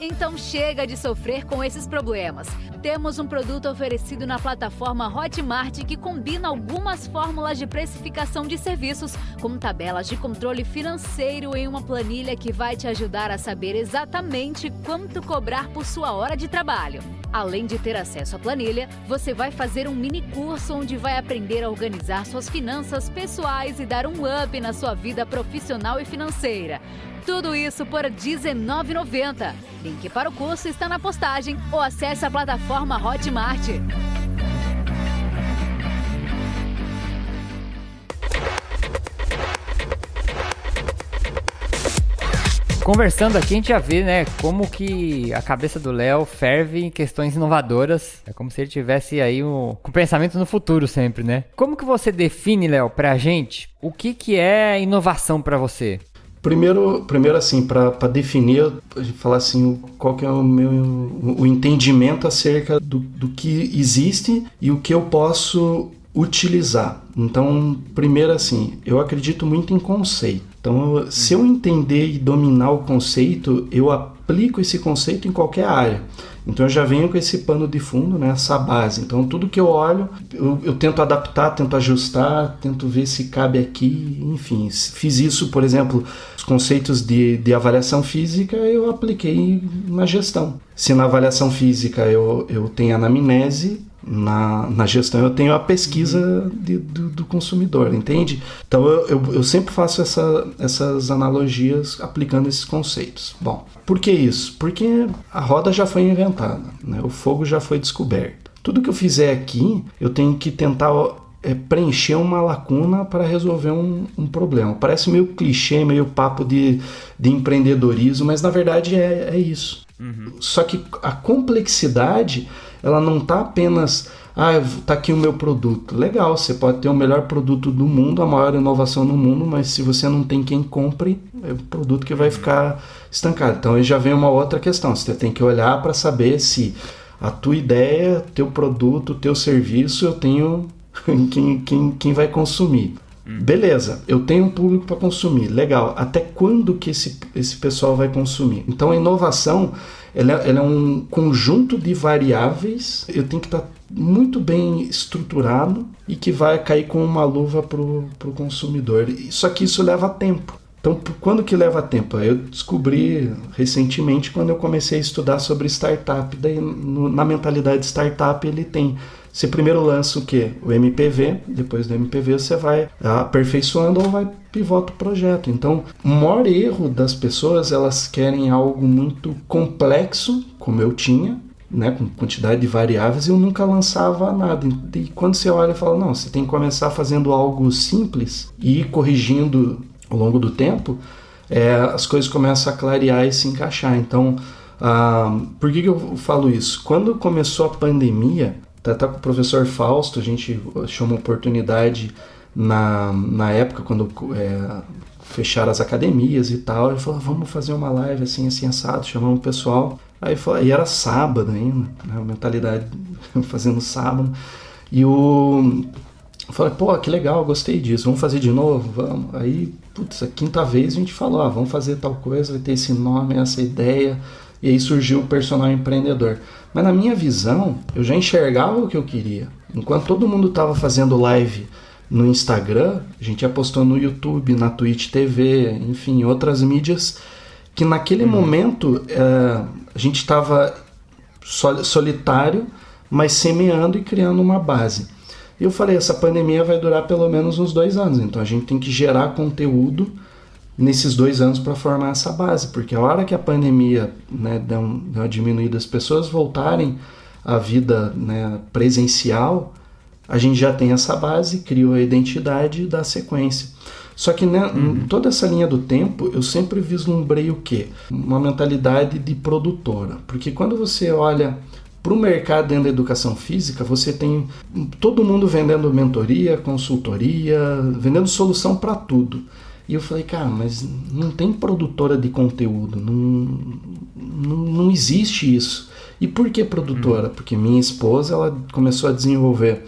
S7: Então chega de sofrer com esses problemas. Temos um produto oferecido na plataforma Hotmart que combina algumas fórmulas de precificação de serviços com tabelas de controle financeiro em uma planilha que vai te ajudar a saber exatamente quanto cobrar por sua hora de trabalho. Além de ter acesso à planilha, você vai fazer um mini curso onde vai aprender a organizar suas finanças pessoais e dar um up na sua vida profissional e financeira. Tudo isso por R$19,90. Link para o curso está na postagem ou acesse a plataforma Hotmart.
S4: Conversando aqui, a gente já vê, né, como que a cabeça do Léo ferve em questões inovadoras. É como se ele tivesse aí com pensamento no futuro sempre, né? Como que você define, Léo, pra gente, o que é inovação pra você?
S6: Primeiro assim, para definir, falar assim, qual que é o entendimento acerca do que existe e o que eu posso utilizar. Então, primeiro assim, eu acredito muito em conceito. Então, se eu entender e dominar o conceito, eu aplico esse conceito em qualquer área. Então, eu já venho com esse pano de fundo, né, essa base. Então, tudo que eu olho, eu tento adaptar, tento ajustar, tento ver se cabe aqui, enfim. Fiz isso, por exemplo, os conceitos de avaliação física, eu apliquei na gestão. Se na avaliação física eu tenho anamnese, na gestão eu tenho a pesquisa do consumidor, entende? Então eu sempre faço essas analogias aplicando esses conceitos. Bom, por que isso? Porque a roda já foi inventada, né? O fogo já foi descoberto. Tudo que eu fizer aqui, eu tenho que tentar preencher uma lacuna para resolver um problema. Parece meio clichê, meio papo de empreendedorismo, mas na verdade é isso. Só que a complexidade, ela não está apenas, tá aqui o meu produto. Legal, você pode ter o melhor produto do mundo, a maior inovação no mundo, mas se você não tem quem compre, é um produto que vai ficar estancado. Então aí já vem uma outra questão, você tem que olhar para saber se a tua ideia, teu produto, teu serviço, eu tenho quem vai consumir. Beleza, eu tenho um público para consumir, legal, até quando que esse pessoal vai consumir? Então a inovação, ela é um conjunto de variáveis, eu tenho que estar muito bem estruturado e que vai cair com uma luva para o consumidor. Só que isso leva tempo. Então, quando que leva tempo? Eu descobri recentemente quando eu comecei a estudar sobre startup. Daí, na mentalidade startup, ele tem... Você primeiro lança o quê? O MPV, depois do MPV você vai aperfeiçoando ou vai pivota o projeto. Então, o maior erro das pessoas, elas querem algo muito complexo, como eu tinha, né, com quantidade de variáveis, e eu nunca lançava nada. E quando você olha e fala, não, você tem que começar fazendo algo simples e ir corrigindo ao longo do tempo, as coisas começam a clarear e se encaixar. Então, por que eu falo isso? Quando começou a pandemia, tá com o professor Fausto, a gente achou uma oportunidade na época, quando fecharam as academias e tal, ele falou, vamos fazer uma live assim assado, chamamos o pessoal, e era sábado ainda, né, a mentalidade fazendo sábado, e eu falei, pô, que legal, gostei disso, vamos fazer de novo? Vamos. Aí, a quinta vez a gente falou, vamos fazer tal coisa, vai ter esse nome, essa ideia, e aí surgiu o personal empreendedor. Mas na minha visão, eu já enxergava o que eu queria. Enquanto todo mundo estava fazendo live no Instagram, a gente apostou no YouTube, na Twitch TV, enfim, outras mídias, que naquele momento a gente estava solitário, mas semeando e criando uma base. E eu falei, essa pandemia vai durar pelo menos uns 2 anos, então a gente tem que gerar conteúdo nesses 2 anos para formar essa base, porque a hora que a pandemia, né, deu uma diminuída, as pessoas voltarem à vida, né, presencial, a gente já tem essa base, criou a identidade e dá sequência. Só que em toda essa linha do tempo, eu sempre vislumbrei o quê? Uma mentalidade de produtora, porque quando você olha para o mercado dentro da educação física, você tem todo mundo vendendo mentoria, consultoria, vendendo solução para tudo. E eu falei, cara, mas não tem produtora de conteúdo, não existe isso. E por que produtora? Porque minha esposa, ela começou a desenvolver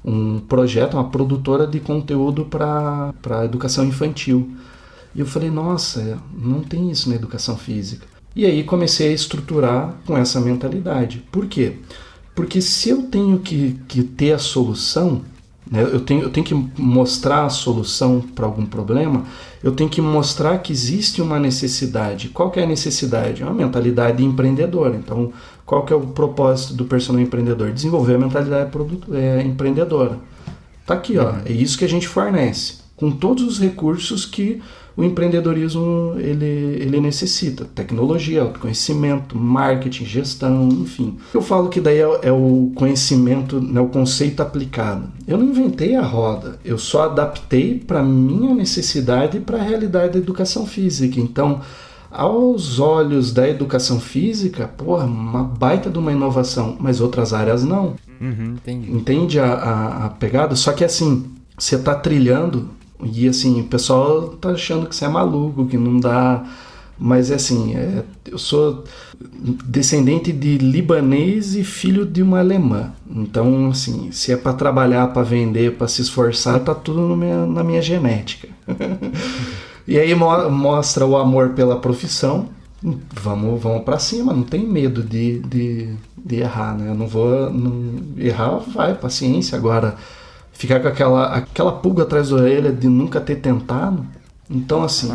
S6: um projeto, uma produtora de conteúdo para educação infantil. E eu falei, nossa, não tem isso na educação física. E aí comecei a estruturar com essa mentalidade. Por quê? Porque se eu tenho que ter a solução, né, eu tenho que mostrar a solução para algum problema, eu tenho que mostrar que existe uma necessidade. Qual que é a necessidade? É uma mentalidade empreendedora. Então, qual que é o propósito do personal empreendedor? Desenvolver a mentalidade empreendedora. Tá aqui, ó, é isso que a gente fornece, com todos os recursos que o empreendedorismo ele necessita. Tecnologia, autoconhecimento, marketing, gestão, enfim. Eu falo que daí é o conhecimento, né, o conceito aplicado. Eu não inventei a roda, eu só adaptei para a minha necessidade e para a realidade da educação física. Então, aos olhos da educação física, uma baita de uma inovação, mas outras áreas não.
S4: Entendi.
S6: Entende a pegada? Só que assim, você tá trilhando e assim, o pessoal tá achando que você é maluco, que não dá. Mas é assim, eu sou descendente de libanês e filho de uma alemã. Então, assim, se é para trabalhar, para vender, para se esforçar, tá tudo na minha genética. E aí mostra o amor pela profissão. Vamos para cima, não tem medo de errar, né? Eu não vou errar, vai, paciência. Agora, ficar com aquela pulga atrás da orelha de nunca ter tentado. Então, assim,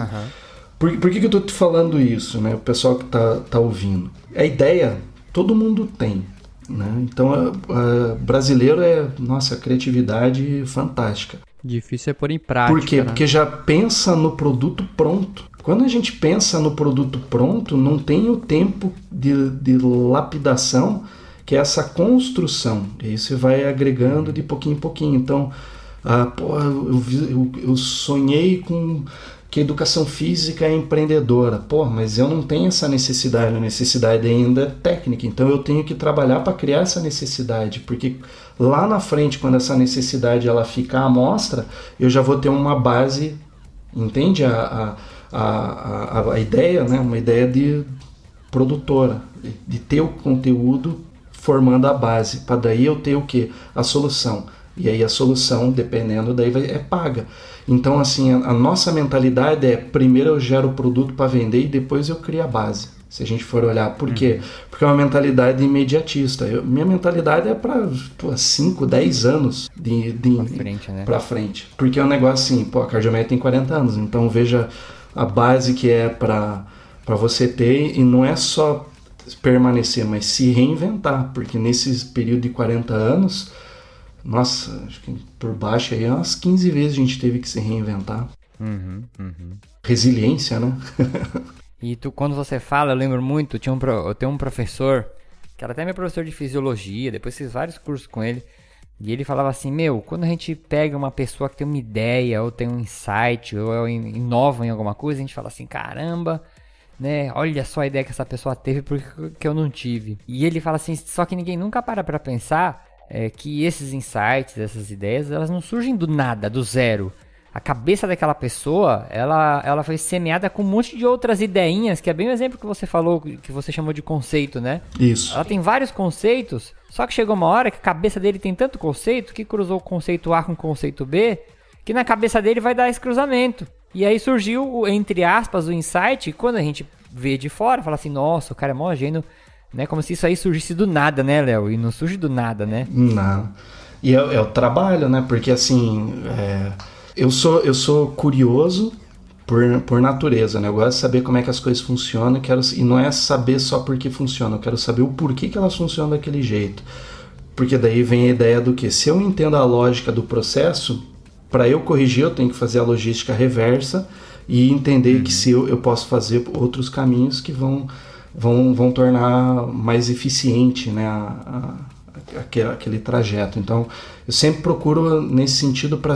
S6: por que eu tô te falando isso, né? O pessoal que tá ouvindo. A ideia, todo mundo tem, né? Então, brasileiro nossa, criatividade fantástica.
S5: Difícil é pôr em prática.
S6: Por quê?
S5: Né?
S6: Porque já pensa no produto pronto. Quando a gente pensa no produto pronto, não tem o tempo de lapidação, que é essa construção. E aí você vai agregando de pouquinho em pouquinho. Então, eu sonhei com que a educação física é empreendedora. Mas eu não tenho essa necessidade. A necessidade ainda é técnica. Então, eu tenho que trabalhar para criar essa necessidade. Porque lá na frente, quando essa necessidade ela ficar à mostra, eu já vou ter uma base, entende? A ideia, né? Uma ideia de produtora, de ter o conteúdo formando a base, para daí eu ter o quê? A solução. E aí a solução, dependendo, daí é paga. Então, assim, a nossa mentalidade é, primeiro eu gero o produto para vender e depois eu crio a base. Se a gente for olhar, por quê? Porque é uma mentalidade imediatista. Minha mentalidade é para 5, 10 anos para frente. Porque é um negócio assim, a Cardiomed tem 40 anos, então veja a base que é para você ter, e não é só permanecer, mas se reinventar, porque nesse período de 40 anos, nossa, acho que por baixo aí umas 15 vezes a gente teve que se reinventar. Resiliência, né?
S4: E quando você fala, eu lembro muito, eu tenho um professor, que era até meu professor de fisiologia, depois fiz vários cursos com ele, e ele falava assim, quando a gente pega uma pessoa que tem uma ideia, ou tem um insight, ou inova em alguma coisa, a gente fala assim, caramba, né, olha só a ideia que essa pessoa teve, porque eu não tive. E ele fala assim, só que ninguém nunca para pra pensar que esses insights, essas ideias, elas não surgem do nada, do zero. A cabeça daquela pessoa, ela foi semeada com um monte de outras ideinhas, que é bem o exemplo que você falou, que você chamou de conceito, né?
S6: Isso.
S4: Ela tem vários conceitos, só que chegou uma hora que a cabeça dele tem tanto conceito, que cruzou o conceito A com o conceito B, que na cabeça dele vai dar esse cruzamento. E aí surgiu, entre aspas, o insight, quando a gente vê de fora, fala assim, nossa, o cara é mó gênio, né? Como se isso aí surgisse do nada, né, Léo? E não surge do nada, né?
S6: Não. E é o trabalho, né? Porque assim... Eu sou curioso por natureza, né? Eu gosto de saber como é que as coisas funcionam, e não é saber só porque funciona, eu quero saber o porquê que elas funcionam daquele jeito. Porque daí vem a ideia do que? Se eu entendo a lógica do processo, para eu corrigir eu tenho que fazer a logística reversa e entender que se eu posso fazer outros caminhos que vão tornar mais eficiente, né, aquele trajeto. Então, eu sempre procuro nesse sentido para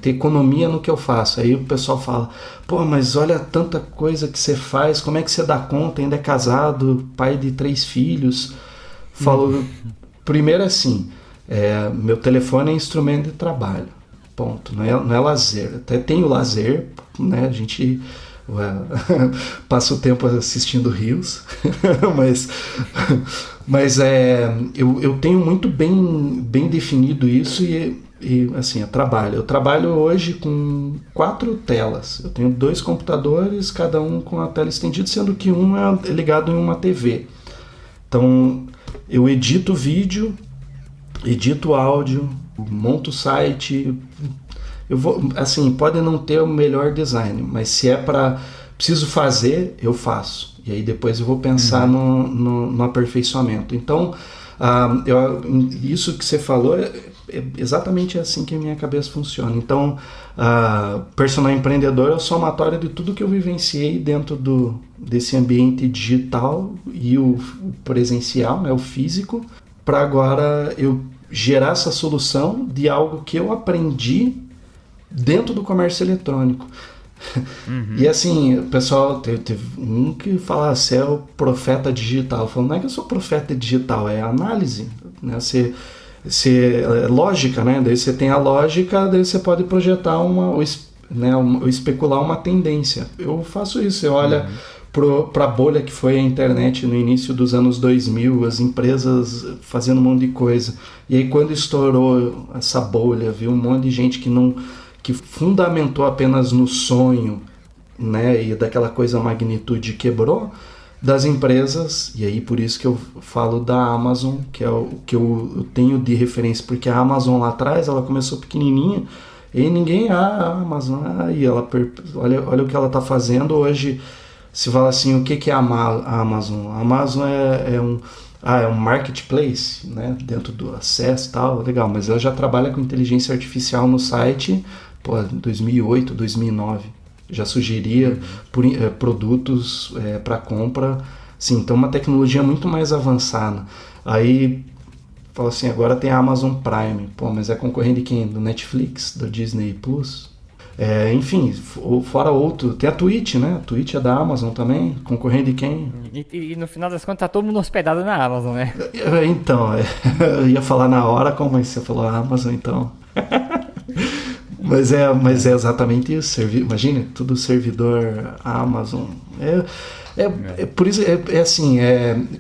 S6: ter economia no que eu faço. Aí o pessoal fala, mas olha tanta coisa que você faz, como é que você dá conta, ainda é casado, pai de 3 filhos. Falo, primeiro assim, meu telefone é instrumento de trabalho, ponto, não é lazer. Até tem o lazer, né, a gente passo o tempo assistindo rios, mas eu tenho muito bem definido isso e assim, eu trabalho hoje com 4 telas. Eu tenho 2 computadores, cada um com a tela estendida, sendo que um é ligado em uma TV. Então, eu edito vídeo, edito áudio, monto o site. Eu vou, assim, pode não ter o melhor design, mas se é para preciso fazer, eu faço. E aí depois eu vou pensar no aperfeiçoamento. Então, isso que você falou é exatamente assim que a minha cabeça funciona. Então, personal empreendedor é o somatório de tudo que eu vivenciei dentro desse ambiente digital e o presencial, né, o físico, para agora eu gerar essa solução de algo que eu aprendi dentro do comércio eletrônico. E assim, o pessoal teve um que fala, você é o profeta digital. Eu falo, não é que eu sou profeta digital, é análise, né? É lógica, né? Daí você tem a lógica, daí você pode projetar ou especular uma tendência. Eu faço isso, você olha para a bolha que foi a internet no início dos anos 2000, as empresas fazendo um monte de coisa. E aí quando estourou essa bolha, viu um monte de gente que fundamentou apenas no sonho, né, e daquela coisa magnitude quebrou, das empresas, e aí por isso que eu falo da Amazon, que é o que eu tenho de referência, porque a Amazon lá atrás, ela começou pequenininha, e ninguém, a Amazon, e ela, olha o que ela está fazendo hoje. Se fala assim, o que é a Amazon? A Amazon é um marketplace, né, dentro do acesso e tal, legal, mas ela já trabalha com inteligência artificial no site, 2008, 2009, já sugeria produtos para compra, sim, então uma tecnologia muito mais avançada. Aí fala assim, agora tem a Amazon Prime, mas é concorrente de quem? Do Netflix, do Disney Plus? Enfim, fora outro, tem a Twitch, né? A Twitch é da Amazon também, concorrente de quem?
S4: E no final das contas tá todo mundo hospedado na Amazon, né?
S6: Então, eu ia falar na hora, como você falou a Amazon, então. Mas é exatamente isso, imagina, tudo servidor Amazon. Por isso, assim,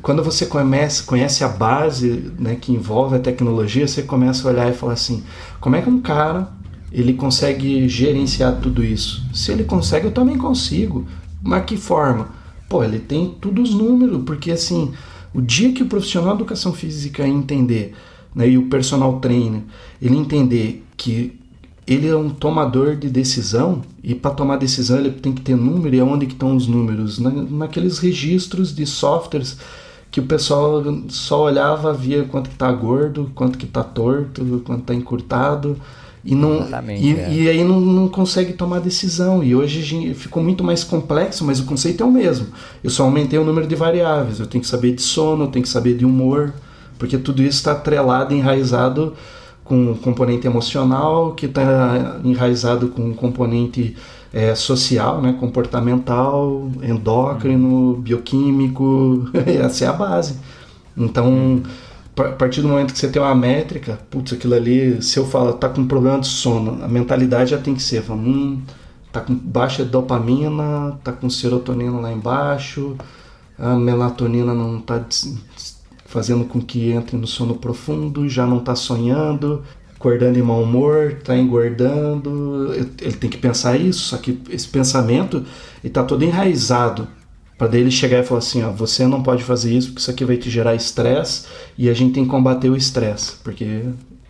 S6: quando você conhece a base, né, que envolve a tecnologia, você começa a olhar e falar assim, como é que um cara ele consegue gerenciar tudo isso? Se ele consegue, eu também consigo. Mas que forma? Ele tem todos os números, porque assim, o dia que o profissional de educação física entender, né, e o personal trainer, ele entender que ele é um tomador de decisão, e para tomar decisão ele tem que ter número, e aonde que estão os números? Naqueles registros de softwares que o pessoal só olhava, via quanto que está gordo, quanto que está torto, quanto está encurtado, e aí não consegue tomar decisão. E hoje ficou muito mais complexo, mas o conceito é o mesmo. Eu só aumentei o número de variáveis. Eu tenho que saber de sono, eu tenho que saber de humor, porque tudo isso está atrelado, enraizado com um componente emocional, que está enraizado com um componente social, né, comportamental, endócrino, bioquímico. Essa é a base. Então, a partir do momento que você tem uma métrica, aquilo ali, se eu falo, tá com problema de sono, a mentalidade já tem que ser, tá com baixa dopamina, tá com serotonina lá embaixo, a melatonina não tá fazendo com que entre no sono profundo, já não tá sonhando, acordando em mau humor, tá engordando. Ele tem que pensar isso, só que esse pensamento ele tá todo enraizado, para daí ele chegar e falar assim, você não pode fazer isso, porque isso aqui vai te gerar estresse, e a gente tem que combater o estresse, porque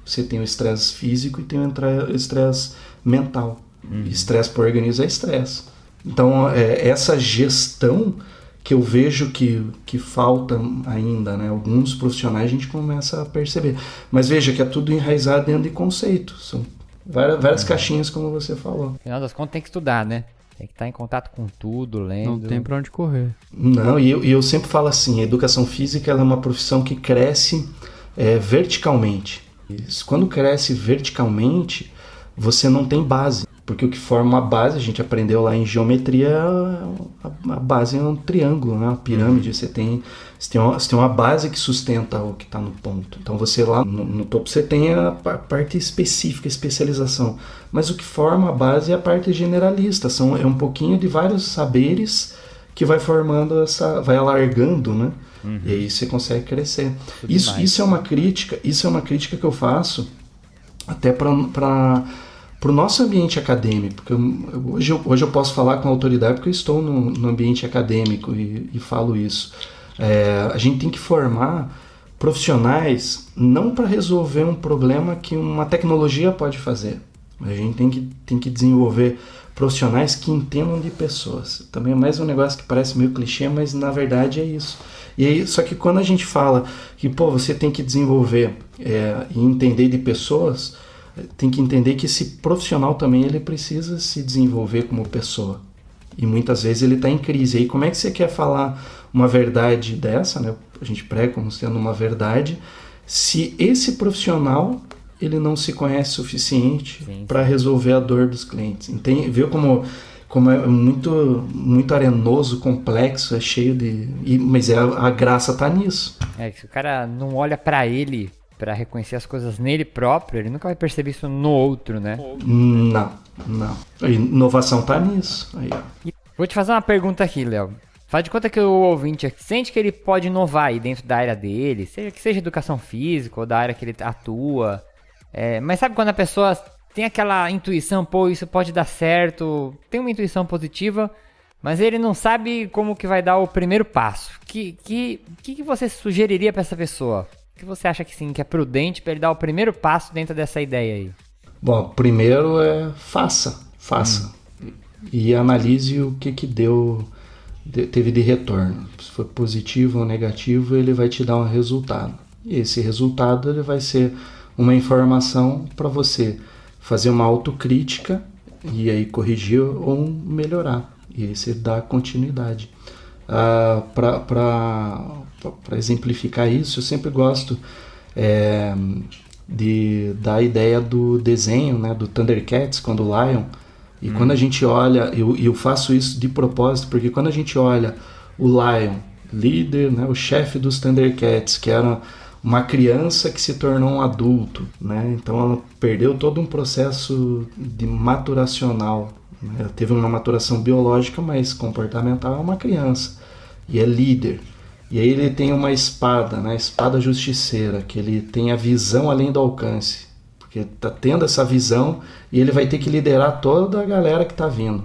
S6: você tem o estresse físico e tem o estresse mental. Estresse para o organismo é estresse. Então, essa gestão que eu vejo que falta ainda, né? Alguns profissionais a gente começa a perceber. Mas veja que é tudo enraizado dentro de conceito. São várias caixinhas, como você falou.
S4: No final das contas tem que estudar, né? Tem que estar em contato com tudo, lendo.
S5: Não tem pra onde correr.
S6: Não, e eu sempre falo assim, a educação física ela é uma profissão que cresce verticalmente. Quando cresce verticalmente, você não tem base. Porque o que forma uma base, a gente aprendeu lá em geometria, a base é um triângulo, né? Uma pirâmide. Você tem uma base que sustenta o que está no ponto. Então você lá no topo você tem a parte específica, especialização. Mas o que forma a base é a parte generalista. É um pouquinho de vários saberes que vai formando vai alargando, né? E aí você consegue crescer. Isso é uma crítica que eu faço até para o nosso ambiente acadêmico, porque hoje eu posso falar com autoridade porque eu estou no ambiente acadêmico e falo isso. A gente tem que formar profissionais não para resolver um problema que uma tecnologia pode fazer. A gente tem que desenvolver profissionais que entendam de pessoas. Também é mais um negócio que parece meio clichê, mas na verdade é isso. E aí, só que quando a gente fala que você tem que desenvolver e entender de pessoas, tem que entender que esse profissional também ele precisa se desenvolver como pessoa. E muitas vezes ele está em crise. E aí como é que você quer falar uma verdade dessa, né? A gente prega como sendo uma verdade, se esse profissional ele não se conhece o suficiente para resolver a dor dos clientes. Viu como é muito, muito arenoso, complexo, é cheio de... Mas a graça tá nisso.
S4: Que se o cara não olha para ele para reconhecer as coisas nele próprio, ele nunca vai perceber isso no outro, né?
S6: Não. A inovação tá nisso. Aí, ó.
S4: E vou te fazer uma pergunta aqui, Léo. Faz de conta que o ouvinte sente que ele pode inovar aí dentro da área dele, que seja educação física ou da área que ele atua. Mas sabe quando a pessoa tem aquela intuição, isso pode dar certo, tem uma intuição positiva, mas ele não sabe como que vai dar o primeiro passo. O que você sugeriria para essa pessoa? O que você acha que é prudente para ele dar o primeiro passo dentro dessa ideia aí?
S6: Bom, primeiro faça. E analise o que teve de retorno. Se for positivo ou negativo, ele vai te dar um resultado. E esse resultado ele vai ser uma informação para você fazer uma autocrítica e aí corrigir ou melhorar. E aí você dá continuidade. Para exemplificar isso, eu sempre gosto da ideia do desenho, né, do Thundercats, quando o Lion. E quando a gente olha, eu faço isso de propósito, porque quando a gente olha o Lion, líder, né, o chefe dos Thundercats, que era uma criança que se tornou um adulto, né? Então ela perdeu todo um processo de maturacional, né? Ela teve uma maturação biológica, mas comportamental é uma criança e é líder. E aí ele tem uma espada, né? A espada justiceira, que ele tem a visão além do alcance, porque está tendo essa visão e ele vai ter que liderar toda a galera que está vindo.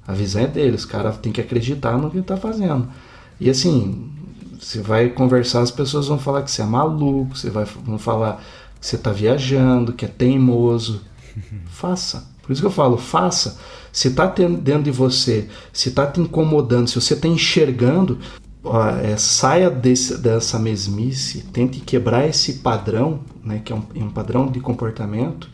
S6: A visão é dele, os caras têm que acreditar no que ele está fazendo. E assim, você vai conversar, as pessoas vão falar que você é maluco, vão falar que você está viajando, que é teimoso. Faça. Por isso que eu falo, faça. Se está dentro de você, se está te incomodando, se você está enxergando, saia dessa mesmice, tente quebrar esse padrão, né, que é um padrão de comportamento,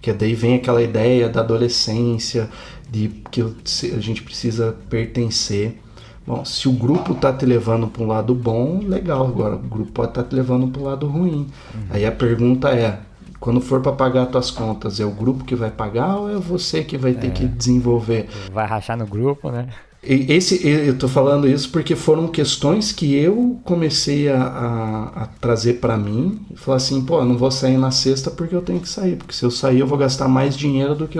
S6: que daí vem aquela ideia da adolescência, de que a gente precisa pertencer. Bom, se o grupo está te levando para um lado bom, legal. Agora, o grupo pode estar te levando para o lado ruim. Aí a pergunta é, quando for para pagar as tuas contas, é o grupo que vai pagar ou é você que vai ter que desenvolver?
S4: Vai rachar no grupo, né?
S6: Eu tô falando isso porque foram questões que eu comecei a trazer para mim e falar assim, eu não vou sair na sexta porque eu tenho que sair, porque se eu sair eu vou gastar mais dinheiro do que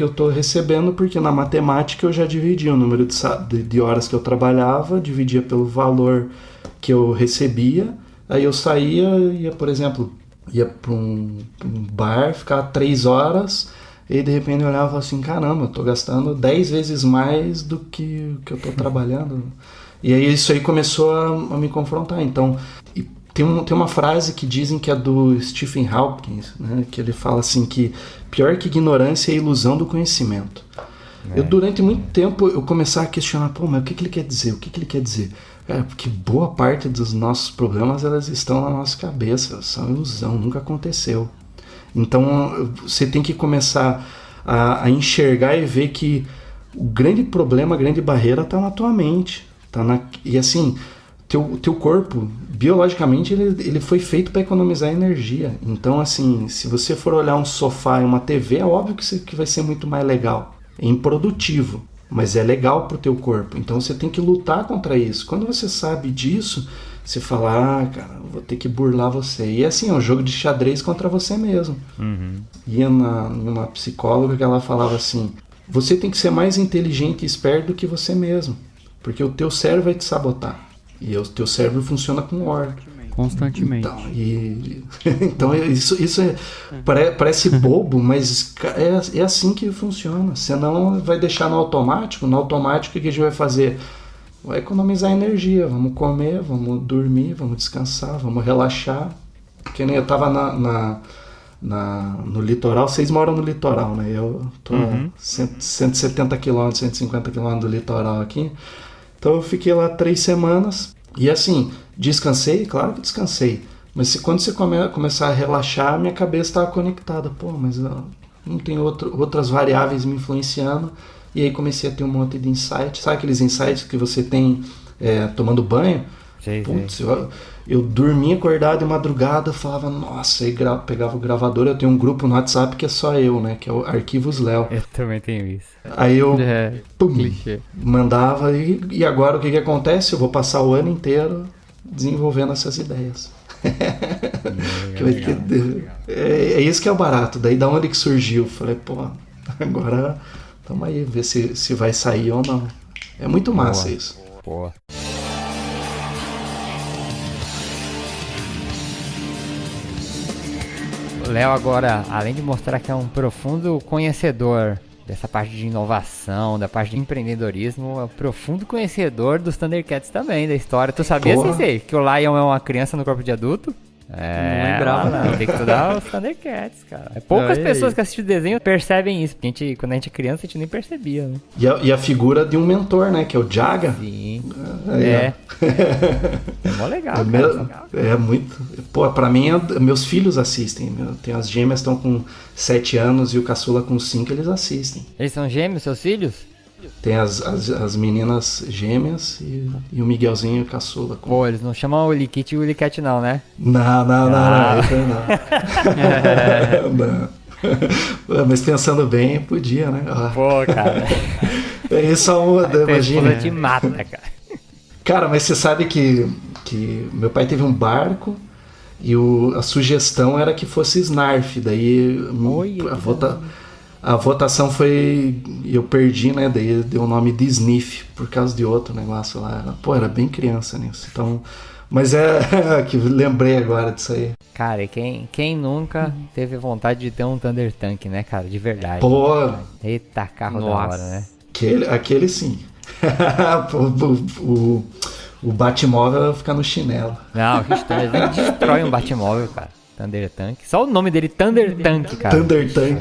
S6: eu tô recebendo, porque na matemática eu já dividia o número de horas que eu trabalhava, dividia pelo valor que eu recebia, aí eu ia, por exemplo, ia para um bar, ficava 3 horas, e de repente eu olhava assim, caramba, eu tô gastando 10 vezes mais do que eu tô trabalhando. E aí isso aí começou a me confrontar. Então, tem uma frase que dizem que é do Stephen Hawking, né, que ele fala assim que pior que ignorância é a ilusão do conhecimento. Eu durante muito tempo eu comecei a questionar, mas o que ele quer dizer? O que ele quer dizer? Porque boa parte dos nossos problemas elas estão na nossa cabeça, são ilusão, nunca aconteceu. Então você tem que começar a enxergar e ver que o grande problema, a grande barreira está na tua mente. E assim, teu corpo, biologicamente ele foi feito para economizar energia. Então, assim, se você for olhar um sofá e uma TV, é óbvio que vai ser muito mais legal. É improdutivo, mas é legal pro teu corpo. Então você tem que lutar contra isso. Quando você sabe disso, você fala, cara, vou ter que burlar você. E assim, é um jogo de xadrez contra você mesmo. Ia em uma psicóloga que ela falava assim, você tem que ser mais inteligente e esperto do que você mesmo, porque o teu cérebro vai te sabotar. E o teu cérebro funciona com ordem.
S5: Constantemente.
S6: Então isso parece bobo, mas é assim que funciona. Senão vai deixar no automático. No automático, o que a gente vai fazer? Vai economizar energia. Vamos comer, vamos dormir, vamos descansar, vamos relaxar. Que nem eu tava no litoral. Vocês moram no litoral, né? Eu tô a 170 km, 150 km do litoral aqui. Então eu fiquei lá 3 semanas e assim, descansei, claro que descansei, mas quando você começar a relaxar, minha cabeça estava conectada, mas não tem outras variáveis me influenciando, e aí comecei a ter um monte de insights, sabe aqueles insights que você tem tomando banho? Putz, eu dormia acordado de madrugada, falava, nossa, aí pegava o gravador, eu tenho um grupo no WhatsApp que é só eu, né, que é o Arquivos Léo.
S4: Eu também tenho isso.
S6: Aí eu mandava, e agora o que acontece? Eu vou passar o ano inteiro desenvolvendo essas ideias. É isso que é o barato. Daí da onde que surgiu? Falei, agora vamos aí ver se vai sair ou não. É muito massa isso.
S4: Boa. O Léo agora, além de mostrar que é um profundo conhecedor dessa parte de inovação, da parte de empreendedorismo, é um profundo conhecedor dos Thundercats também, da história. Tu sabia, Sensei, que o Lion é uma criança no corpo de adulto?
S5: Não lembrava,
S4: não. Tem que estudar os Thundercats, cara. Poucas pessoas que assistem o desenho percebem isso. Porque quando a gente é criança, a gente nem percebia, né?
S6: E a figura de um mentor, né? Que é o Jaga.
S4: Sim. É mó legal, cara.
S6: É muito... pra mim, meus filhos assistem. Tem as gêmeas estão com 7 anos e o caçula com 5, eles assistem.
S4: Eles são gêmeos, seus filhos?
S6: Tem as meninas gêmeas e o Miguelzinho e o caçula.
S4: Eles não chamam o Willy Kit e o Willy Cat não, né?
S6: Não. Mas pensando bem, podia, né?
S4: Cara.
S6: Isso é uma, imagina.
S4: Te mata, cara.
S6: Cara, mas você sabe que meu pai teve um barco e a sugestão era que fosse Snarf. Daí a votação foi... Eu perdi, né? Daí deu o nome de Sniff por causa de outro negócio lá. Era bem criança nisso. Então... Mas que lembrei agora disso aí.
S4: Cara, e quem nunca teve vontade de ter um Thunder Tank, né, cara? De verdade. Eita, carro da hora, né?
S6: Aquele sim. O Batmóvel vai ficar no chinelo.
S4: Não, ele destrói um Batmóvel, cara. Thunder Tank. Só o nome dele, Thunder Tank, cara.
S6: Thunder Tank.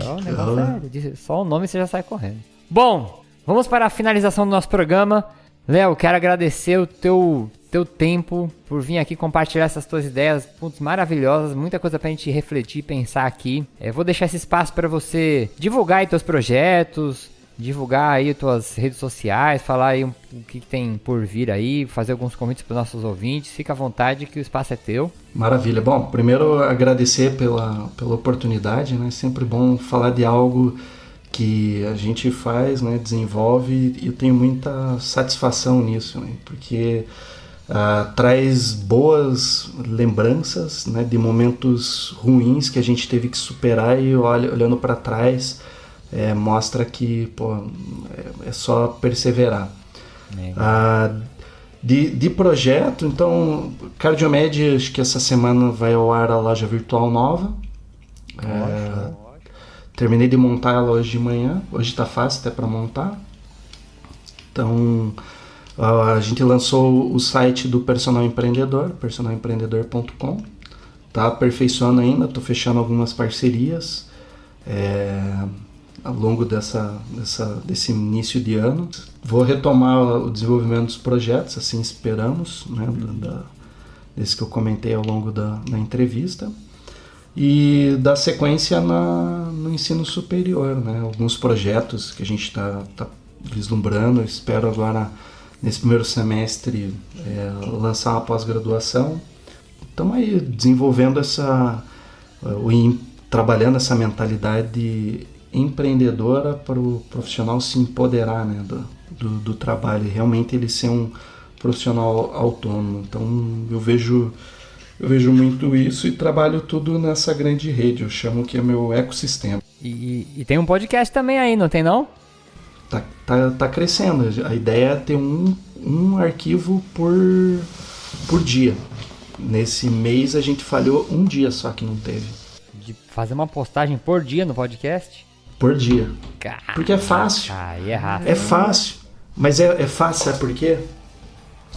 S4: Só o nome você já sai correndo. Bom, vamos para a finalização do nosso programa. Léo, quero agradecer o teu tempo por vir aqui compartilhar essas tuas ideias maravilhosas, muita coisa pra gente refletir, pensar aqui. Vou deixar esse espaço para você divulgar aí teus projetos, divulgar aí tuas redes sociais, falar aí o que tem por vir aí, fazer alguns convites para os nossos ouvintes. Fica à vontade que o espaço é teu.
S6: Maravilha. Bom, primeiro agradecer pela oportunidade, né? Sempre bom falar de algo que a gente faz, né? Desenvolve, e eu tenho muita satisfação nisso, né? Porque traz boas lembranças, né? De momentos ruins que a gente teve que superar, e olhando para trás, mostra que é só perseverar. De projeto, então, Cardiomed, acho que essa semana vai ao ar a loja virtual nova. Terminei de montar ela hoje de manhã. Hoje está fácil até para montar. Então, a gente lançou o site do Personal Empreendedor, personalempreendedor.com. Tá aperfeiçoando ainda, estou fechando algumas parcerias ao longo desse início de ano. Vou retomar o desenvolvimento dos projetos, assim esperamos, né, desse que eu comentei ao longo da entrevista. E dar sequência no ensino superior, né? Alguns projetos que a gente está vislumbrando. Espero agora, nesse primeiro semestre, lançar uma pós-graduação estamos aí desenvolvendo trabalhando essa mentalidade empreendedora para o profissional se empoderar, né, do trabalho, e realmente ele ser um profissional autônomo. Então eu vejo muito isso e trabalho tudo nessa grande rede, eu chamo que é meu ecossistema.
S4: E tem um podcast também aí, não tem não?
S6: Tá crescendo, a ideia é ter um arquivo por dia. Nesse mês a gente falhou um dia só que não teve.
S4: De fazer uma postagem por dia no podcast?
S6: Por dia.
S4: Caraca,
S6: porque é fácil.
S4: Aí é rápido.
S6: É fácil. Mas é fácil, sabe por quê?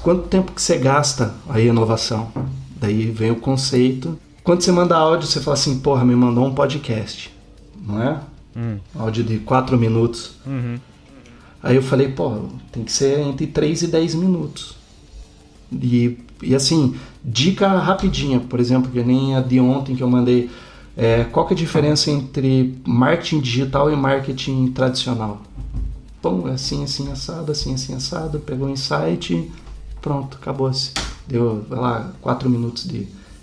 S6: Quanto tempo que você gasta a inovação? Daí vem o conceito. Quando você manda áudio, você fala assim, porra, me mandou um podcast. Não é? Áudio de 4 minutos.
S4: Uhum.
S6: Aí eu falei, pô, tem que ser entre 3 e 10 minutos. E assim, dica rapidinha, por exemplo, que nem a de ontem que eu mandei. Qual que é a diferença entre marketing digital e marketing tradicional? Bom, assim, assado, assim, assado, pegou o insight, pronto, acabou-se. Deu, vai lá, 4 minutos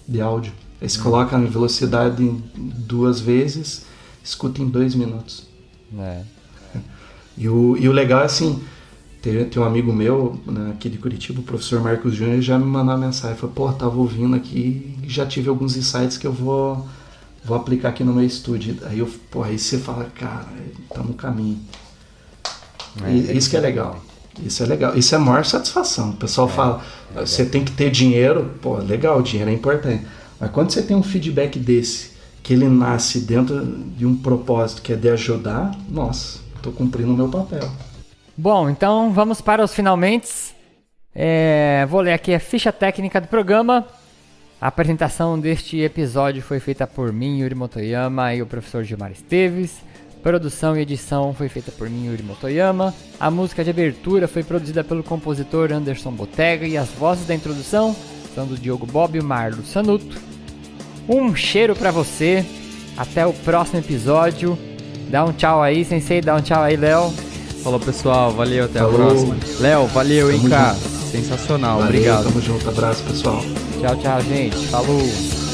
S6: de áudio. Aí você coloca na velocidade em 2 vezes, escuta em 2 minutos. E o legal é assim, tem um amigo meu, né, aqui de Curitiba, o professor Marcos Júnior, já me mandou uma mensagem, falou, pô, tava ouvindo aqui e já tive alguns insights que eu vou aplicar aqui no meu estúdio. Aí você fala, cara, tá no caminho. Isso que é legal. Isso é legal. Isso é a maior satisfação. O pessoal fala, você tem que ter dinheiro. Pô, legal, o dinheiro é importante. Mas quando você tem um feedback desse, que ele nasce dentro de um propósito que é de ajudar, nossa, tô cumprindo o meu papel.
S4: Bom, então vamos para os finalmentes. Vou ler aqui a ficha técnica do programa. A apresentação deste episódio foi feita por mim, Yuri Motoyama, e o professor Gilmar Esteves. Produção e edição foi feita por mim, Yuri Motoyama. A música de abertura foi produzida pelo compositor Anderson Botega e as vozes da introdução são do Diogo Bob e Marlo Sanuto. Um cheiro pra você. Até o próximo episódio. Dá um tchau aí, Sensei. Dá um tchau aí, Léo.
S5: Falou, pessoal. Valeu, até
S6: Falou.
S5: a próxima. Léo, valeu, hein,
S6: Tamo
S5: cara.
S6: junto.
S5: Sensacional,
S6: Valeu,
S5: obrigado.
S6: Tamo junto, abraço, pessoal.
S4: Tchau, gente. Falou.